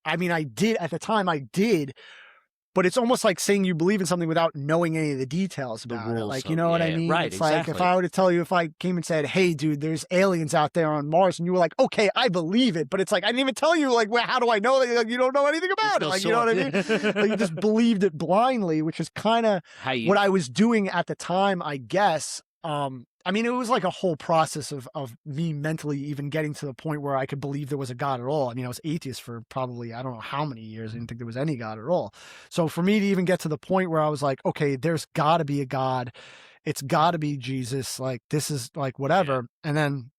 did at the time, but it's almost like saying you believe in something without knowing any of the details about it. Like, you know what I mean? Right, it's exactly. Like if I were to tell you, if I came and said, hey, dude, there's aliens out there on Mars, and you were like, okay, I believe it. But it's like, I didn't even tell you, like, well, how do I know that? Like, you don't know anything about it. Like, you know what I mean? Like, you just believed it blindly, which is kind of what I was doing at the time, I guess. I mean, it was like a whole process of me mentally even getting to the point where I could believe there was a God at all. I mean, I was atheist for probably, I don't know how many years. I didn't think there was any God at all. So for me to even get to the point where I was like, okay, there's got to be a God. It's got to be Jesus. Like, this is like whatever. And then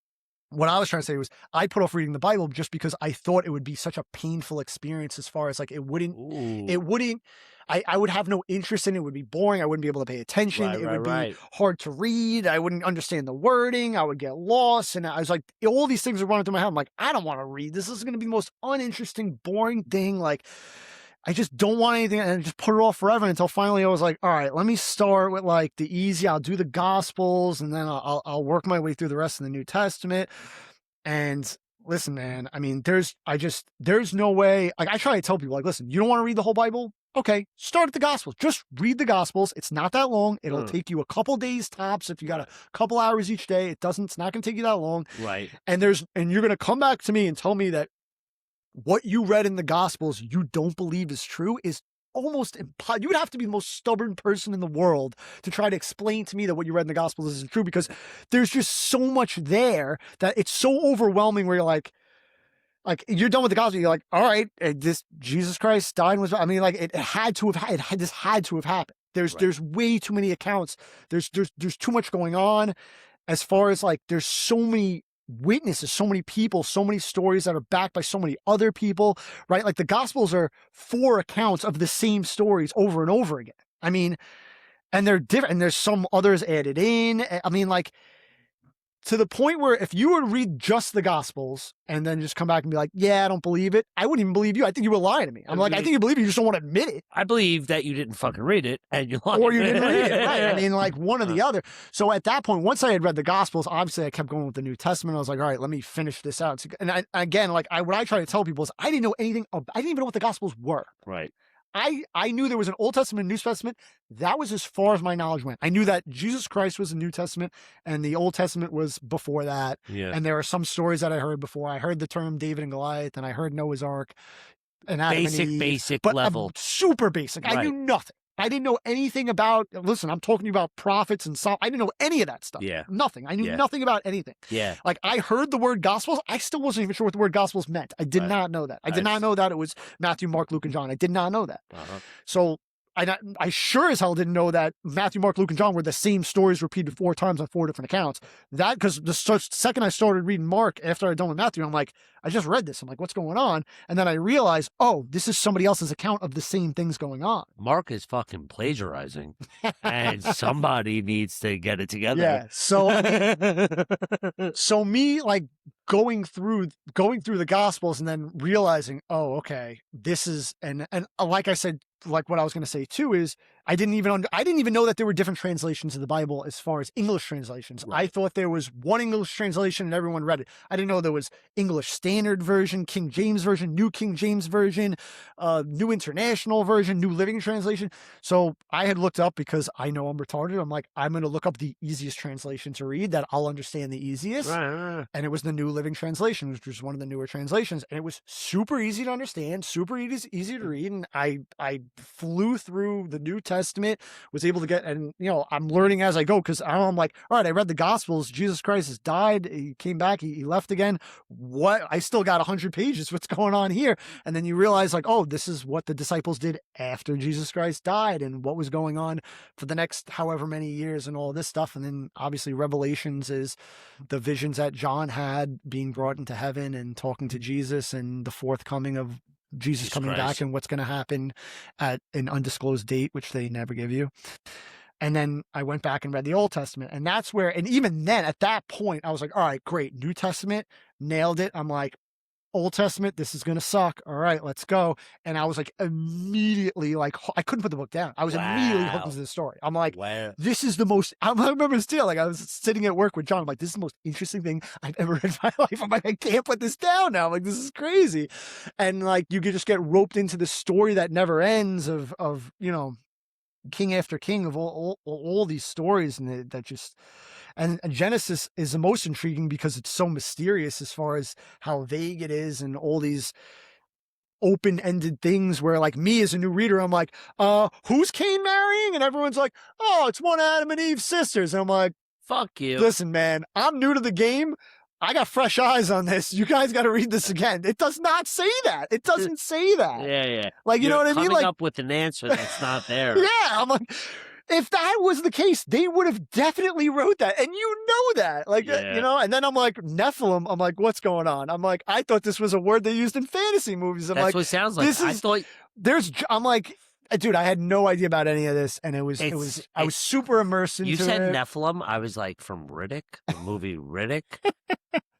what I was trying to say was I put off reading the Bible just because I thought it would be such a painful experience as far as like it wouldn't, I would have no interest in it. It would be boring. I wouldn't be able to pay attention. It would be hard to read. I wouldn't understand the wording. I would get lost. And I was like, all these things are running through my head. I'm like, I don't want to read. This is going to be the most uninteresting, boring thing. Like, I just don't want anything, and I just put it off forever until finally I was like, all right, let me start with like the easy. I'll do the Gospels, and then I'll work my way through the rest of the New Testament. And listen, man, I mean, there's no way. Like I try to tell people, like, listen, you don't want to read the whole Bible? Okay, start at the Gospels. Just read the Gospels. It's not that long. It'll take you a couple days tops. If you got a couple hours each day, it's not going to take you that long. Right. And you're going to come back to me and tell me that what you read in the Gospels you don't believe is true is almost impossible. You would have to be the most stubborn person in the world to try to explain to me that what you read in the Gospels isn't true, because there's just so much there that it's so overwhelming where you're like you're done with the Gospel. You're like, all right, this Jesus Christ died and was, I mean, like this had to have happened. There's way too many accounts. There's too much going on as far as like, there's so many witnesses, so many people, so many stories that are backed by so many other people, right? Like the Gospels are 4 accounts of the same stories over and over again. I mean, and they're different, and there's some others added in. I mean, like, to the point where if you were to read just the Gospels and then just come back and be like, yeah, I don't believe it, I wouldn't even believe you. I think you were lying to me. I'm like, I think you believe it, you just don't want to admit it. I believe that you didn't fucking read it and you're lying. Or you didn't read it, right? I mean, like one or the other. So at that point, once I had read the Gospels, obviously I kept going with the New Testament. I was like, all right, let me finish this out. And again, what I try to tell people is I didn't know anything. I didn't even know what the Gospels were. Right. I knew there was an Old Testament and New Testament. That was as far as my knowledge went. I knew that Jesus Christ was the New Testament and the Old Testament was before that. Yeah. And there are some stories that I heard before. I heard the term David and Goliath, and I heard Noah's Ark. And basic level. Super basic. Right. I knew nothing. I didn't know anything about, listen, I'm talking to you about prophets and Psalms. I didn't know any of that stuff. Yeah. Nothing. I knew nothing about anything. Yeah. Like I heard the word Gospels. I still wasn't even sure what the word Gospels meant. I did not know that. I did not know that it was Matthew, Mark, Luke, and John. I did not know that. So I sure as hell didn't know that Matthew, Mark, Luke, and John were the same stories repeated 4 times on 4 different accounts. That, because the second I started reading Mark after I'd done with Matthew, I'm like, I just read this. I'm like, what's going on? And then I realized, oh, this is somebody else's account of the same things going on. Mark is fucking plagiarizing, and somebody needs to get it together. Yeah. So me like going through the Gospels and then realizing, oh, okay, this is, and like I said, like what I was going to say too is I didn't even know that there were different translations of the Bible as far as English translations. Right. I thought there was one English translation and everyone read it. I didn't know there was English Standard Version, King James Version, New King James Version, New International Version, New Living Translation. So I had looked up, because I know I'm retarded. I'm like, I'm going to look up the easiest translation to read that I'll understand the easiest. Right. And it was the New Living Translation, which was one of the newer translations. And it was super easy to understand, super easy to read. And I flew through the New Testament, was able to get, and I'm learning as I go, because I'm like, all right, I read the Gospels, Jesus Christ has died, he came back, he left again. What? I still got 100 pages. What's going on here? And then you realize like, oh, this is what the disciples did after Jesus Christ died and what was going on for the next however many years and all this stuff. And then obviously Revelations is the visions that John had being brought into heaven and talking to Jesus and the forthcoming of Jesus coming back and what's going to happen at an undisclosed date, which they never give you. And then I went back and read the Old Testament, and that's where, and even then at that point, I was like, all right, great. New Testament, nailed it. I'm like, Old Testament, this is going to suck. All right, let's go. And I was like immediately like, I couldn't put the book down. I was immediately hooked into the story. I'm like, this is the most, I remember still, like I was sitting at work with John. I'm like, this is the most interesting thing I've ever read in my life. I'm like, I can't put this down now. I'm like, this is crazy. And like, you could just get roped into the story that never ends of king after king of all these stories, and that just, and Genesis is the most intriguing because it's so mysterious as far as how vague it is, and all these open-ended things where like me as a new reader, I'm like, who's Cain marrying? And everyone's like, oh, it's one of Adam and Eve's sisters. And I'm like, fuck you. Listen, man, I'm new to the game. I got fresh eyes on this. You guys got to read this again. It does not say that. It doesn't say that. Yeah. Like, you know what I mean? Coming like up with an answer that's not there. Yeah. I'm like, if that was the case, they would have definitely wrote that. And you know that. Like, you know, and then I'm like, Nephilim, I'm like, what's going on? I'm like, I thought this was a word they used in fantasy movies. I'm That's like, what it sounds like. I thought I'm like, dude, I had no idea about any of this. And I was super immersed into it. You said Nephilim. I was like, from Riddick, the movie Riddick.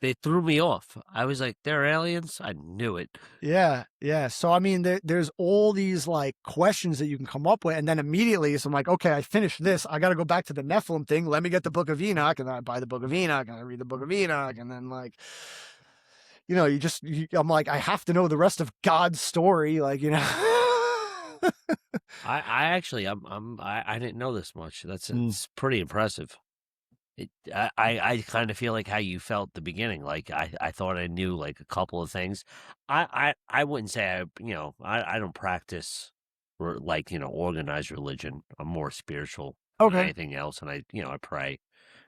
They threw me off. I was like, they're aliens? I knew it. Yeah, yeah. So, I mean, there's all these, like, questions that you can come up with. And then immediately, so I'm like, okay, I finished this. I got to go back to the Nephilim thing. Let me get the Book of Enoch. And then I buy the Book of Enoch. And I read the Book of Enoch. And then, like, you know, I'm like, I have to know the rest of God's story. Like, you know. I actually, I didn't know this much. It's pretty impressive. I kind of feel like how you felt at the beginning. Like I thought I knew like a couple of things. I wouldn't say I don't practice like organized religion. I'm more spiritual than anything else, and I pray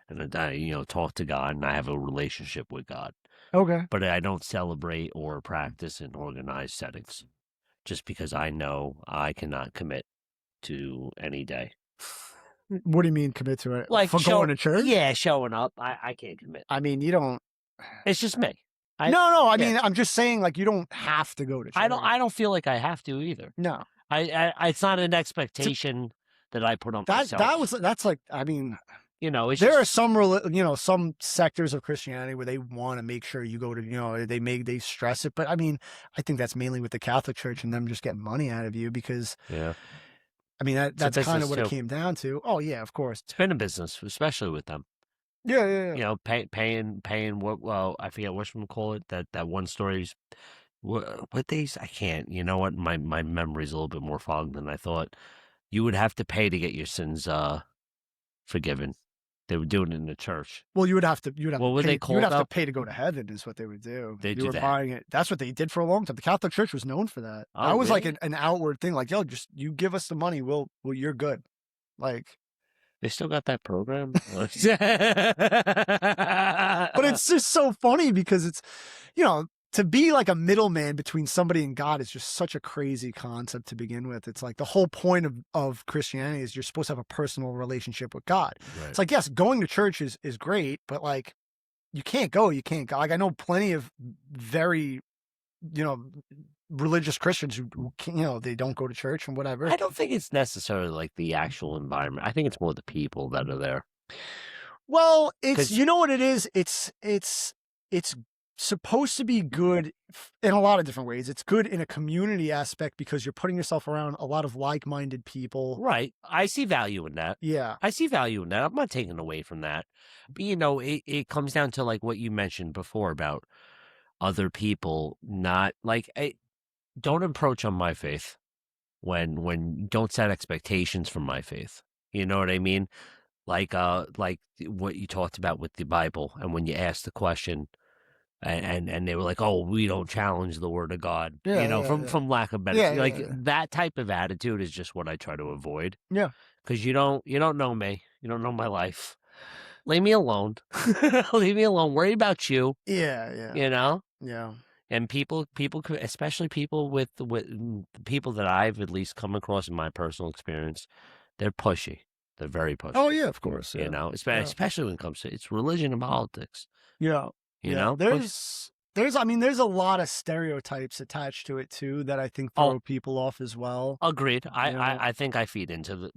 and I talk to God, and I have a relationship with God. Okay, but I don't celebrate or practice in organized settings, just because I know I cannot commit to any day. What do you mean commit to it? Like for going to church? Yeah, showing up. I can't commit. I mean, you don't. It's just me. No. I mean, I'm just saying, like, you don't have to go to church. I don't feel like I have to either. No. It's not an expectation that I put on myself. That's like, I mean, it's there are some sectors of Christianity where they want to make sure you go to, they stress it. But I mean, I think that's mainly with the Catholic Church and them just getting money out of you because. Yeah. I mean, that's kind of what it came down to. Oh, yeah, of course. It's been a business, especially with them. Yeah. Paying what, well, I forget what you call it, that one story. What days? I can't. You know what? My memory's a little bit more fogged than I thought. You would have to pay to get your sins forgiven. They would do it in the church. Well, you would have to pay to go to heaven is what they would do. You were buying it. That's what they did for a long time. The Catholic Church was known for that. Oh, that was really? like an outward thing. Like, yo, just you give us the money, well, you're good. Like, they still got that program. But it's just so funny because it's, to be like a middleman between somebody and God is just such a crazy concept to begin with. It's like the whole point of Christianity is you're supposed to have a personal relationship with God. Right. It's like, yes, going to church is great, but like, you can't go. Like, I know plenty of very, religious Christians who they don't go to church and whatever. I don't think it's necessarily like the actual environment. I think it's more the people that are there. Well, it's, you know what it is? It's supposed to be good in a lot of different ways. It's good in a community aspect because you're putting yourself around a lot of like-minded people. Right. I see value in that. Yeah. I see value in that. I'm not taking away from that. But, it comes down to like what you mentioned before about other people not like, don't approach on my faith when don't set expectations for my faith. You know what I mean? Like what you talked about with the Bible. And when you ask the question, and they were like, "Oh, we don't challenge the word of God," from lack of better. That type of attitude is just what I try to avoid. Yeah, because you don't know me, you don't know my life. Leave me alone. Leave me alone. Worry about you. Yeah. Yeah. And people, especially people with people that I've at least come across in my personal experience, they're pushy. They're very pushy. Oh yeah, of course. Yeah. Especially when it comes to it's religion and politics. Yeah. There's a lot of stereotypes attached to it too that I think throw people off as well. Agreed. I think I feed into the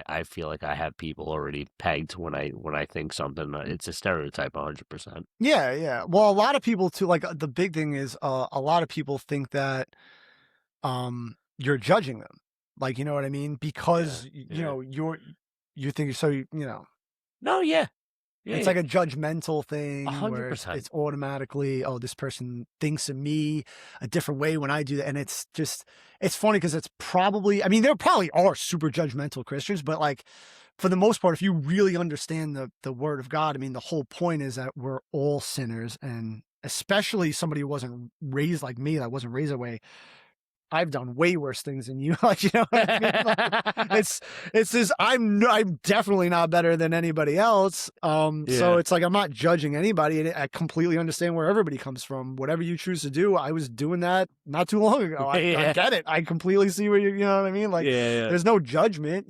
I feel like I have people already pegged when I think something. It's a stereotype 100%. Yeah. Well, a lot of people too. Like the big thing is a lot of people think that you're judging them. Like, you know what I mean? Because you think so. No, yeah. Yeah, it's like a judgmental thing 100%. It's automatically, this person thinks of me a different way when I do that. And it's funny because it's probably, there probably are super judgmental Christians, but like for the most part, if you really understand the word of God, the whole point is that we're all sinners. And especially somebody who wasn't raised like me, that wasn't raised that way. I've done way worse things than you. Like, you know what I mean? Like, it's just, I'm definitely not better than anybody else. So it's like, I'm not judging anybody, and I completely understand where everybody comes from. Whatever you choose to do, I was doing that not too long ago. I get it. I completely see where you know what I mean? Like, there's no judgment,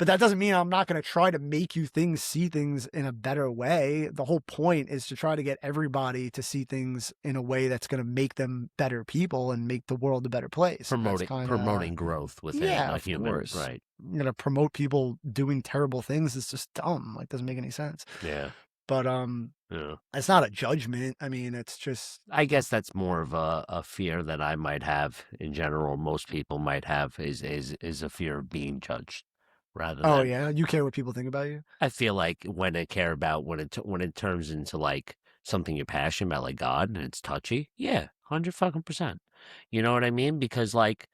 But that doesn't mean I'm not going to try to make you see things in a better way. The whole point is to try to get everybody to see things in a way that's going to make them better people and make the world a better place. Promoting growth within a human. Course. Right. I'm going to promote people doing terrible things. It's just dumb. Like, doesn't make any sense. Yeah. But it's not a judgment. I mean, it's just. I guess that's more of a fear that I might have in general. Most people might have is a fear of being judged, rather. Oh yeah, you care what people think about you. I feel like when it turns into like something you're passionate about, like God, and it's touchy. Yeah, 100%. You know what I mean? Because like,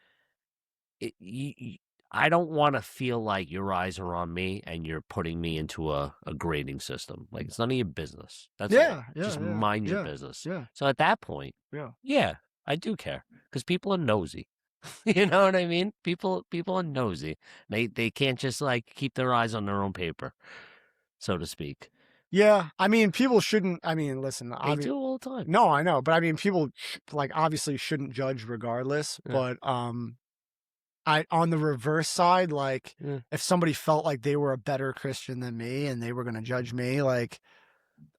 I don't want to feel like your eyes are on me and you're putting me into a grading system. Like, it's none of your business. That's just mind your business. Yeah. So at that point, yeah, I do care because people are nosy. You know what I mean? People are nosy. They can't just like keep their eyes on their own paper, so to speak. Yeah, I mean, people shouldn't. I mean, listen, they do all the time. No, I know, but I mean, people like obviously shouldn't judge regardless. Yeah. But on the reverse side, like if somebody felt like they were a better Christian than me and they were going to judge me, like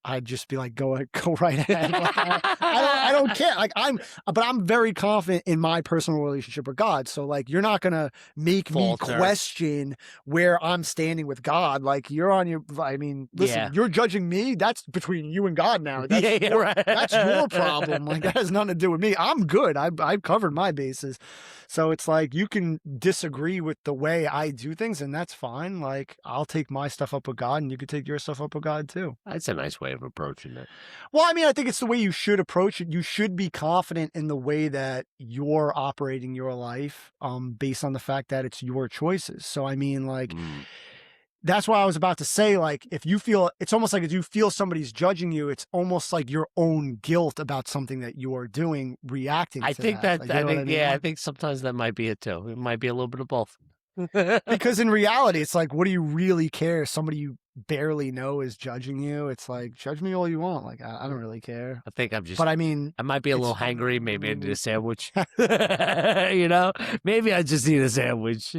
I'd just be like, go right ahead. Like, I don't care. Like but I'm very confident in my personal relationship with God. So like, you're not going to make me question where I'm standing with God. Like you're on your, I mean, listen, you're judging me. That's between you and God now. That's right. That's your problem. Like that has nothing to do with me. I'm good. I've covered my bases. So it's like, you can disagree with the way I do things and that's fine. Like I'll take my stuff up with God and you could take your stuff up with God too. That's a nice way of approaching it. Well, I mean, I think it's the way you should approach it. You should be confident in the way that you're operating your life, based on the fact that it's your choices. So, I mean, like, that's why I was about to say, like, if you feel, it's almost like if you feel somebody's judging you, it's almost like your own guilt about something that you are doing, reacting to that. I think sometimes that might be it too. It might be a little bit of both. Because in reality, it's like, what do you really care? Somebody you barely know is judging you. It's like, judge me all you want. Like, I don't really care. I think I'm just, but I mean, I might be a little hangry. Maybe I need a sandwich. You know, maybe I just need a sandwich.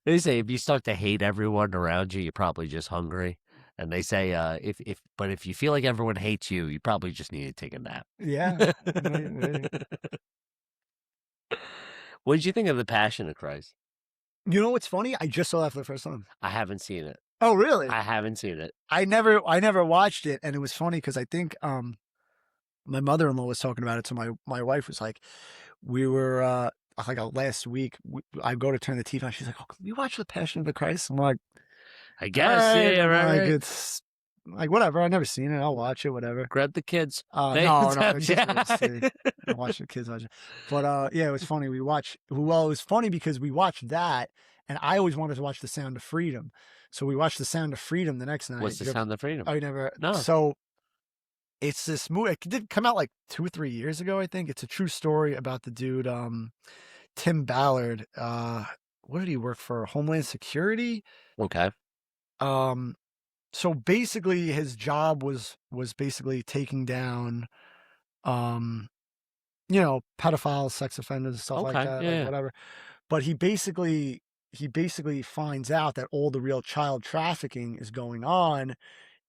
They say if you start to hate everyone around you, you're probably just hungry. And they say, if you feel like everyone hates you, you probably just need to take a nap. Yeah. What did you think of The Passion of Christ? You know what's funny? I just saw that for the first time. I haven't seen it. Oh, really? I haven't seen it. I never watched it, and it was funny because I think my mother-in-law was talking about it. So my wife was like, we were like last week. I go to turn the TV on. She's like, "Oh, can we watch The Passion of the Christ?" I'm like, I guess, right. Like, it's like whatever. I've never seen it. I'll watch it. Whatever. Grab the kids. No. I watch the kids watch it. But yeah, it was funny. It was funny because we watched that, and I always wanted to watch The Sound of Freedom. So we watched The Sound of Freedom the next night. What's The Sound of Freedom? Oh, you never? No. So it's this movie. It did come out like 2 or 3 years ago, I think. It's a true story about the dude, Tim Ballard. What did he work for? Homeland Security? Okay. So basically his job was basically taking down, pedophiles, sex offenders, stuff like that, like whatever. But he basically finds out that all the real child trafficking is going on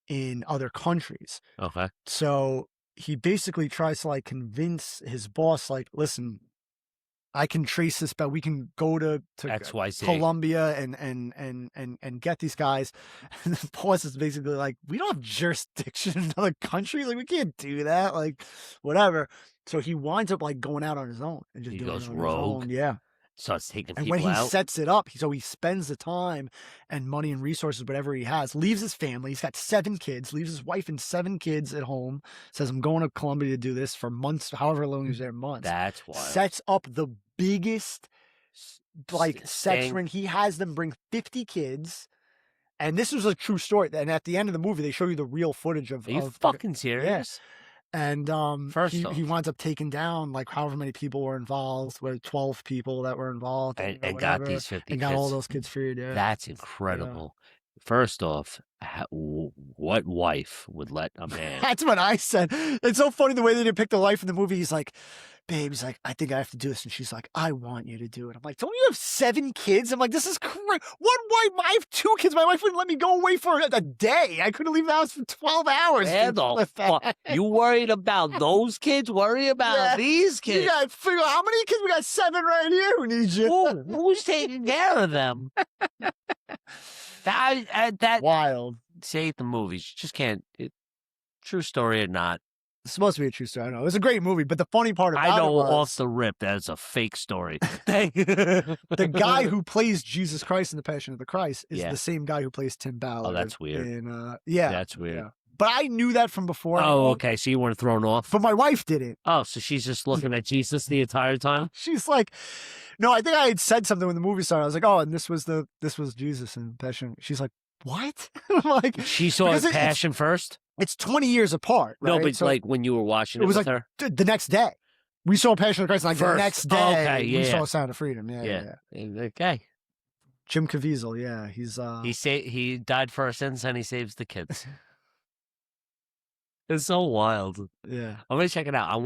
in other countries. Okay. So he basically tries to like convince his boss, like, listen, I can trace this, but we can go to Colombia and get these guys. And the boss is basically like, we don't have jurisdiction in another country. Like, we can't do that. Like, whatever. So he winds up like going out on his own and just doing it on rogue. his own. Yeah. Starts taking people out. And when he sets it up, so he spends the time and money and resources, whatever he has, leaves his family. He's got 7 kids, leaves his wife and 7 kids at home, says, I'm going to Colombia to do this for months, however long he's there, months. That's wild. Sets up the biggest sex ring. He has them bring 50 kids. And this was a true story. And at the end of the movie, they show you the real footage of. Are you fucking serious? Yes. And he winds up taking down like however many people were involved, 12 people that were involved, and got these 50 and got all those kids freed. Yeah. That's incredible. Yeah. First off, what wife would let a man? That's what I said. It's so funny the way they depict the life in the movie. He's like, babe, he's like, I think I have to do this. And she's like, I want you to do it. I'm like, don't you have 7 kids? I'm like, this is crazy. One wife, I have 2 kids. My wife wouldn't let me go away for a day. I couldn't leave the house for 12 hours. You worried about those kids? Worry about these kids. You gotta figure out how many kids we got. 7 right here who need you. Who's taking care of them? That wild. Say the movies. You just can't. True story or not. It's supposed to be a true story. I know. It was a great movie, but the funny part about it was, off the rip that's a fake story. The guy who plays Jesus Christ in The Passion of the Christ is the same guy who plays Tim Ballard. Oh, that's weird. That's weird. Yeah. But I knew that from before. Oh, okay. So you weren't thrown off? But my wife didn't. Oh, so she's just looking at Jesus the entire time? She's like, no, I think I had said something when the movie started. I was like, oh, and this was Jesus in Passion. She's like, what? I'm like, she saw Passion first? It's 20 years apart, right? No, but like when you were watching it was with like her? The next day. We saw Passion of the Christ, like the next day we saw Sound of Freedom. Yeah. Okay. Jim Caviezel, he's he died for our sins and he saves the kids. It's so wild. Yeah. I'm gonna check it out. I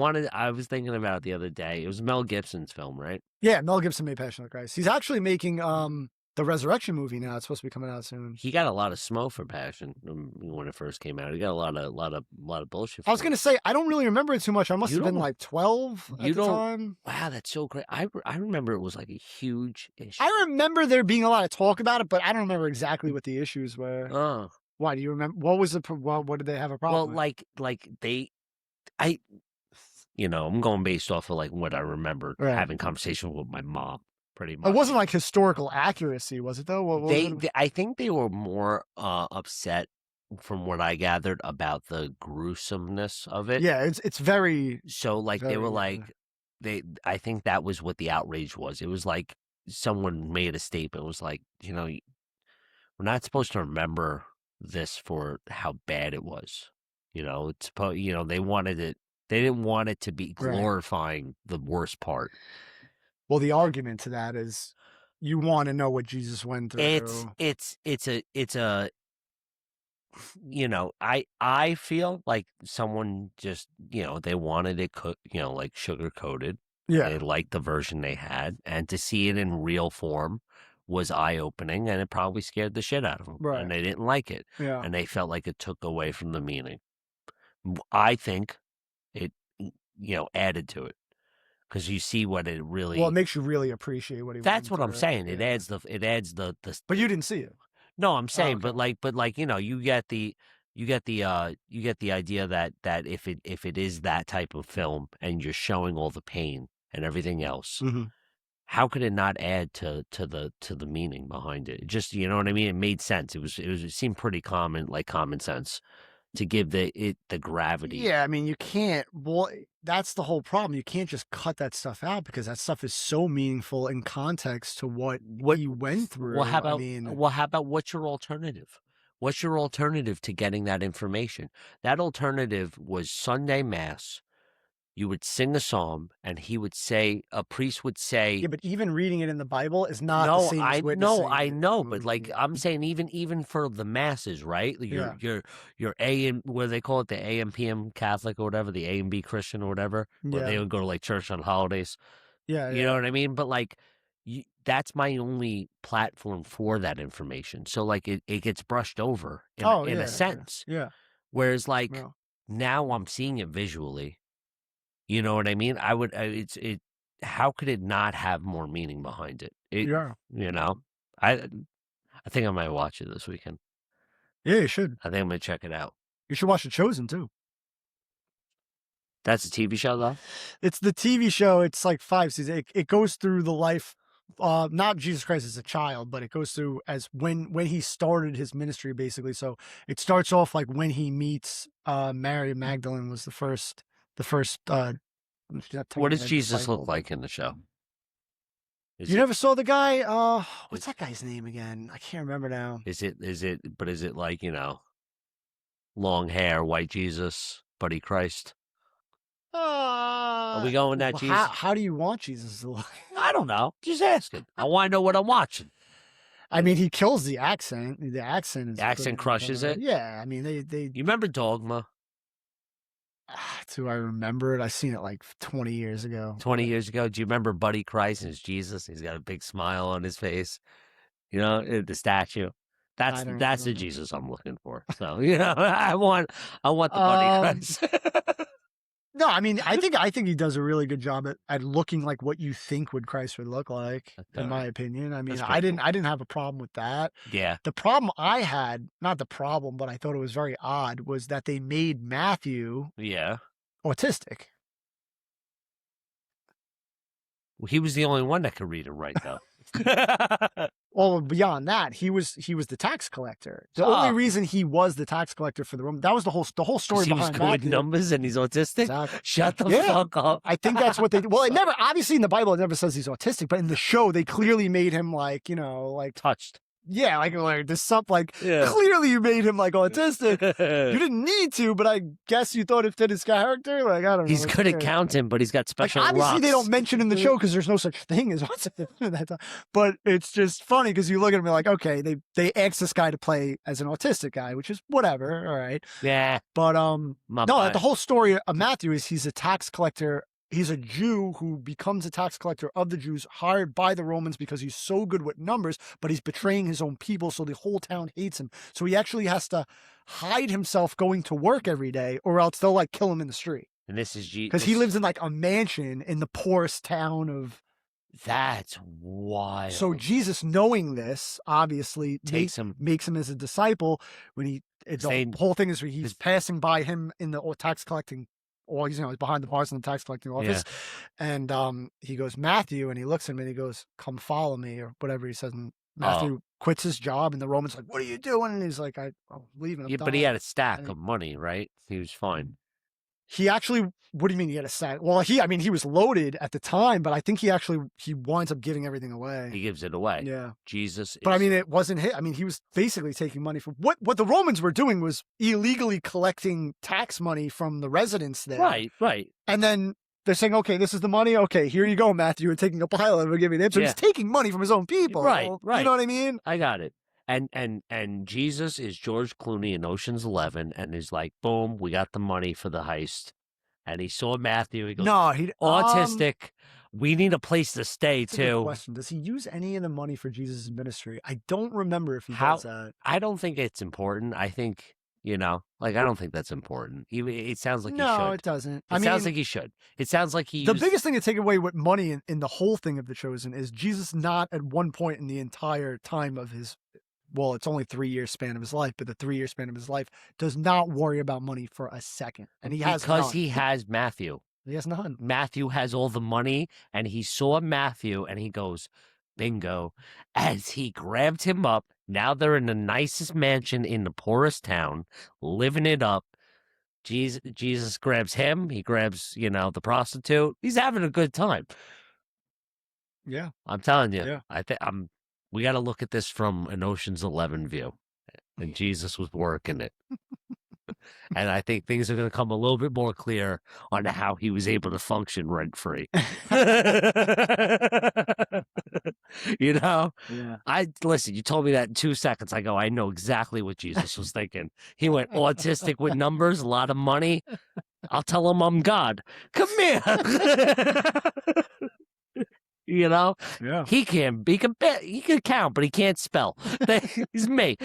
was thinking about it the other day. It was Mel Gibson's film, right? Yeah, Mel Gibson made Passion of the Christ. He's actually making the Resurrection movie now. It's supposed to be coming out soon. He got a lot of smoke for Passion when it first came out. He got a lot of bullshit. I was gonna say I don't really remember it too much. I must have been like 12 at the time. Wow, that's so great. I remember it was like a huge issue. I remember there being a lot of talk about it, but I don't remember exactly what the issues were. Oh. Why do you remember? What was what did they have a problem? Well, I'm going based off of like what I remember having conversations with my mom. Pretty much. It wasn't like historical accuracy, was it though? I think they were more upset, from what I gathered, about the gruesomeness of it. Yeah, it's very. So like they were like I think that was what the outrage was. It was like someone made a statement. It was like, we're not supposed to remember this for how bad it was. It's they wanted it. They didn't want it to be glorifying the worst part. Well, the argument to that is you want to know what Jesus went through. I feel like someone just, they wanted it like sugar coated. Yeah. They liked the version they had, and to see it in real form was eye-opening, and it probably scared the shit out of them. Right. And they didn't like it. Yeah. And they felt like it took away from the meaning. I think it, added to it. Because you see what it really. Well, it makes you really appreciate what he. That's what I'm saying. Yeah. It adds the. But you didn't see it. No, I'm saying, but you get the idea that if it is that type of film and you're showing all the pain and everything else, how could it not add to the meaning behind it? It just, you know what I mean? It made sense. It seemed pretty common sense to give the gravity. Yeah, I mean, you can't. Well, that's the whole problem. You can't just cut that stuff out because that stuff is so meaningful in context to what you went through. Well, how about what's your alternative? What's your alternative to getting that information? That alternative was Sunday Mass. You would sing a psalm, and a priest would say. Yeah, but even reading it in the Bible is not the same as witnessing. No, I know, but like I'm saying, even for the masses, right? Your AM, what do they call it, the AM PM Catholic or whatever, the A and B Christian or whatever, where they would go to like church on holidays. Yeah, you know what I mean. But like, that's my only platform for that information. So like, it gets brushed over in a sense. Yeah. Whereas like now I'm seeing it visually. You know what I mean? How could it not have more meaning behind it? I think I might watch it this weekend. Yeah, you should. I think I'm going to check it out. You should watch The Chosen, too. That's a TV show, though? It's the TV show. It's like 5 seasons. It goes through the life, not Jesus Christ as a child, but it goes through as when he started his ministry, basically. So it starts off like when he meets Mary Magdalene was the first. What does Jesus look like in the show? You never saw the guy? What's that guy's name again? I can't remember now. Is it like, long hair, white Jesus, buddy Christ? Are we going that Jesus? How do you want Jesus to look? I don't know. Just asking. I want to know what I'm watching. I mean, he kills the accent. The accent is. The accent crushes it? Yeah. I mean, they. You remember Dogma? Do I remember it? I seen it like 20 years ago. 20 years ago. Do you remember Buddy Christ as Jesus? He's got a big smile on his face. You know, the statue. That's the Jesus I'm looking for. So, you know, I want the Buddy Christ. No, I mean, I think he does a really good job at looking like what you think Christ would look like, in my opinion. I mean, I didn't have a problem with that. Yeah. The problem I had, not the problem, but I thought it was very odd, was that they made Matthew autistic. Well, he was the only one that could read and write, though. Well, beyond that, he was the tax collector. The only reason he was the tax collector for the Roman, that was the whole story behind he was good with numbers and he's autistic. Exactly. Shut the fuck up. I think that's what they. Well, it never, obviously in the Bible it never says he's autistic, but in the show they clearly made him like, you know, like touched. Yeah, like there's something like clearly you made him like autistic. You didn't need to, but I guess you thought it fit his character. Like I don't know. He's good at counting, but he's got special. Like, obviously, they don't mention in the show because there's no such thing as autism. But it's just funny because you look at him and like, okay, they asked this guy to play as an autistic guy, which is whatever, all right. Yeah. But the whole story of Matthew is he's a tax collector. He's a Jew who becomes a tax collector of the Jews, hired by the Romans because he's so good with numbers, but he's betraying his own people, so the whole town hates him. So he actually has to hide himself going to work every day, or else they'll like kill him in the street. And this is because he lives in like a mansion in the poorest town of. That's wild. So Jesus, knowing this, obviously makes him as a disciple. When the whole thing is he's passing by him in the tax collecting. Or he's behind the bars in the tax collecting office, and he goes Matthew, and he looks at him and he goes, "Come follow me," or whatever he says. And Matthew quits his job, and the Roman's like, "What are you doing?" And he's like, "I'm leaving." Yeah, but he had a stack of money, right? He was fine. He actually, what do you mean he had a stack? Well, he was loaded at the time, but I think he winds up giving everything away. He gives it away. Yeah. Jesus. But I mean, it wasn't his. I mean, he was basically taking money from what the Romans were doing was illegally collecting tax money from the residents there. Right. And then they're saying, okay, this is the money. Okay, here you go, Matthew. And taking a pile of it and giving it. So he's taking money from his own people. Right. You know what I mean? I got it. And Jesus is George Clooney in Ocean's 11, and is like, boom, we got the money for the heist. And he saw Matthew. He goes, no, autistic. We need a place to stay too. Good question. Does he use any of the money for Jesus' ministry? I don't remember if he does that. I don't think it's important. I think, I don't think that's important. It sounds like he should. No, it doesn't. It sounds like he should. It sounds like he. The biggest thing to take away with money in the whole thing of The Chosen is Jesus not at one point in the entire time of his. Well, it's only 3-year span of his life, but the 3-year span of his life does not worry about money for a second. And he has because he has Matthew. He has none. Matthew has all the money, and he saw Matthew, and he goes, bingo. As he grabbed him up, now they're in the nicest mansion in the poorest town, living it up. Jesus grabs him. He grabs, the prostitute. He's having a good time. Yeah. I'm telling you. Yeah. We got to look at this from an Ocean's 11 view. And Jesus was working it. And I think things are going to come a little bit more clear on how he was able to function rent-free. Yeah. Listen, you told me that in 2 seconds. I go, I know exactly what Jesus was thinking. He went autistic with numbers, a lot of money. I'll tell him I'm God. Come here. Yeah. He can count, but he can't spell. He's me.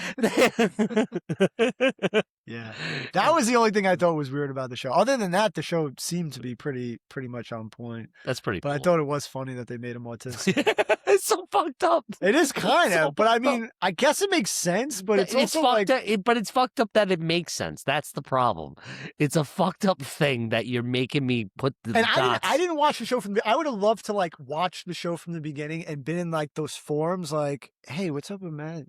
Yeah. That was the only thing I thought was weird about the show. Other than that, the show seemed to be pretty much on point. That's pretty cool. But I thought it was funny that they made him autistic. It's so fucked up. It is kind of, but I mean, I guess it makes sense, but it's also fucked up, but it's fucked up that it makes sense. That's the problem. It's a fucked up thing that you're making me put the dots. I didn't watch the show I would have loved to like watch the show from the beginning and been in like those forums like, hey, what's up with Matt?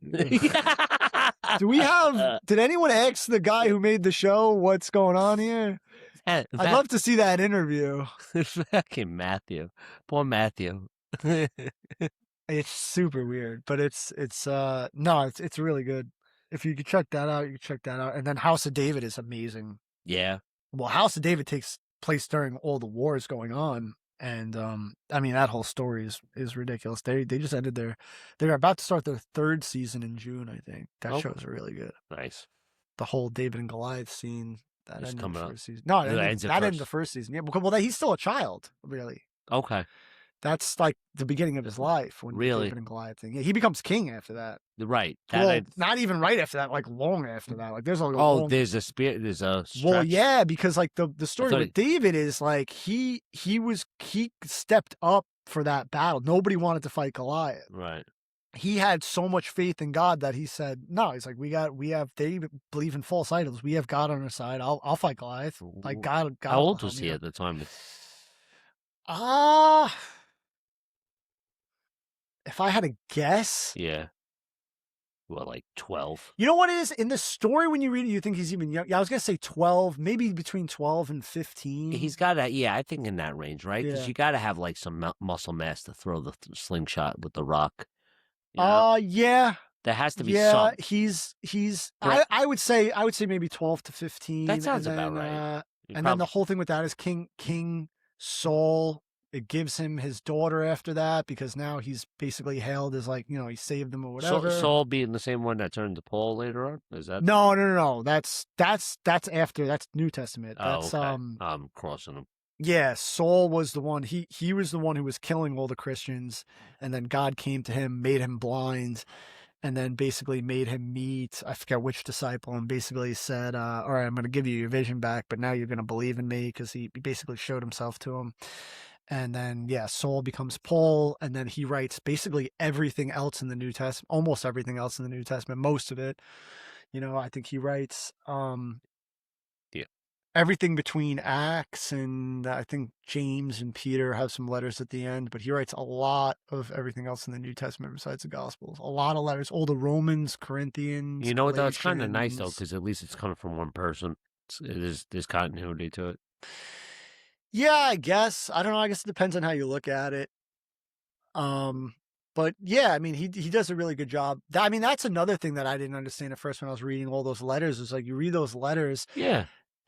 Did anyone ask the guy who made the show what's going on here? I'd love to see that interview. Fucking Matthew. Poor Matthew. It's super weird, but it's really good. If you could check that out, you can check that out. And then House of David is amazing. Yeah. Well, House of David takes place during all the wars going on. And I mean, that whole story is ridiculous. They just ended they're about to start their 3rd season in June, I think. That show's really good. Nice. The whole David and Goliath scene That It's ended coming the up. first season. No, That ends that ended the first season. Yeah, because well, he's still a child, really. Okay. That's like the beginning of his life when Really? David and Goliath thing. Yeah, he becomes king after that. Right. Well, not even right after that, like long after that. Like there's a long... there's a spirit. There's a stretch. Well, yeah, because like the story with David is like he stepped up for that battle. Nobody wanted to fight Goliath. Right. He had so much faith in God that he said, "No." He's like, they believe in false idols. We have God on our side. I'll fight Goliath. Like God. How old was he at the time? If I had to guess, yeah. Well, like 12. You know what it is? In the story, when you read it, you think he's even young. Yeah, I was going to say 12, maybe between 12 and 15. He's got to, I think in that range, right? Because you got to have like some muscle mass to throw the slingshot with the rock. Yeah. There has to be some. He's I would say maybe 12 to 15. That sounds about right. And then the whole thing with that is King Saul, it gives him his daughter after that because now he's basically hailed as like, he saved them or whatever. Saul being the same one that turned to Paul later on? Is that? No. That's after, that's New Testament. That's okay. I'm crossing them. Yeah, Saul was the one. He was the one who was killing all the Christians, and then God came to him, made him blind, and then basically made him meet, I forget which disciple, and basically said, all right, I'm going to give you your vision back, but now you're going to believe in me, because he basically showed himself to him. And then, Saul becomes Paul, and then he writes basically everything else in the New Testament, almost everything else in the New Testament, most of it. I think he writes everything between Acts, and I think James and Peter have some letters at the end, but he writes a lot of everything else in the New Testament besides the Gospels. A lot of letters, all the Romans, Corinthians. You know what, though? It's kind of nice, though, because at least it's coming from one person. There's continuity to it. Yeah, I guess. I don't know. I guess it depends on how you look at it. But yeah, I mean, he does a really good job. I mean, that's another thing that I didn't understand at first when I was reading all those letters. Is like you read those letters,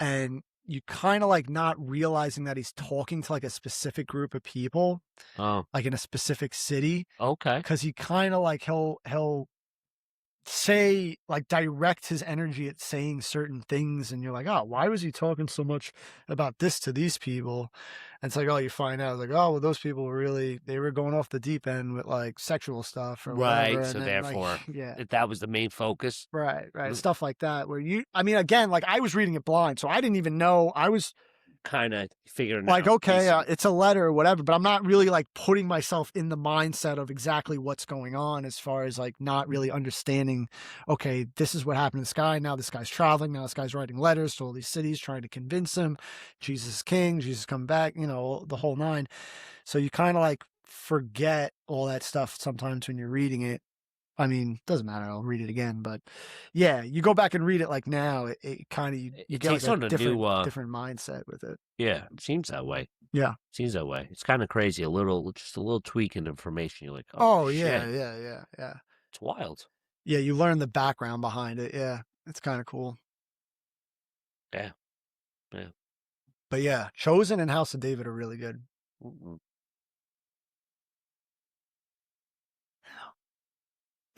and you kind of like not realizing that he's talking to like a specific group of people, like in a specific city. Okay, because he kind of like he'll say, like, direct his energy at saying certain things, and you're like, oh, why was he talking so much about this to these people? And it's like, oh, you find out like, oh, well, those people they were going off the deep end with like sexual stuff or whatever. So then, therefore, that was the main focus. Right. Stuff like that, where I mean, again, like I was reading it blind, so I didn't even know. I was kind of figuring like, out. Okay, it's a letter or whatever, but I'm not really like putting myself in the mindset of exactly what's going on, as far as like not really understanding, okay, this is what happened to this guy. Now this guy's traveling. Now this guy's writing letters to all these cities trying to convince him Jesus is king, Jesus coming back, the whole nine. So you kind of like forget all that stuff sometimes when you're reading it. I mean, doesn't matter. I'll read it again, but yeah, you go back and read it like now. It kind of you get like a different mindset with it. Yeah, it seems that way. Yeah, seems that way. It's kind of crazy. Just a little tweak in information. You're like, oh shit. Yeah. It's wild. Yeah, you learn the background behind it. Yeah, it's kind of cool. Yeah. But yeah, Chosen and House of David are really good. Mm-hmm.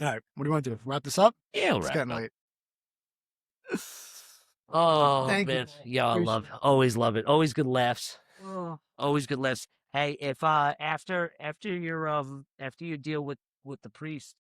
All right, what do you want to do? Wrap this up? Yeah, it's getting late. Oh, man. Yeah, always love it. Always good laughs. Always good laughs. Hey, if after you deal with the priest,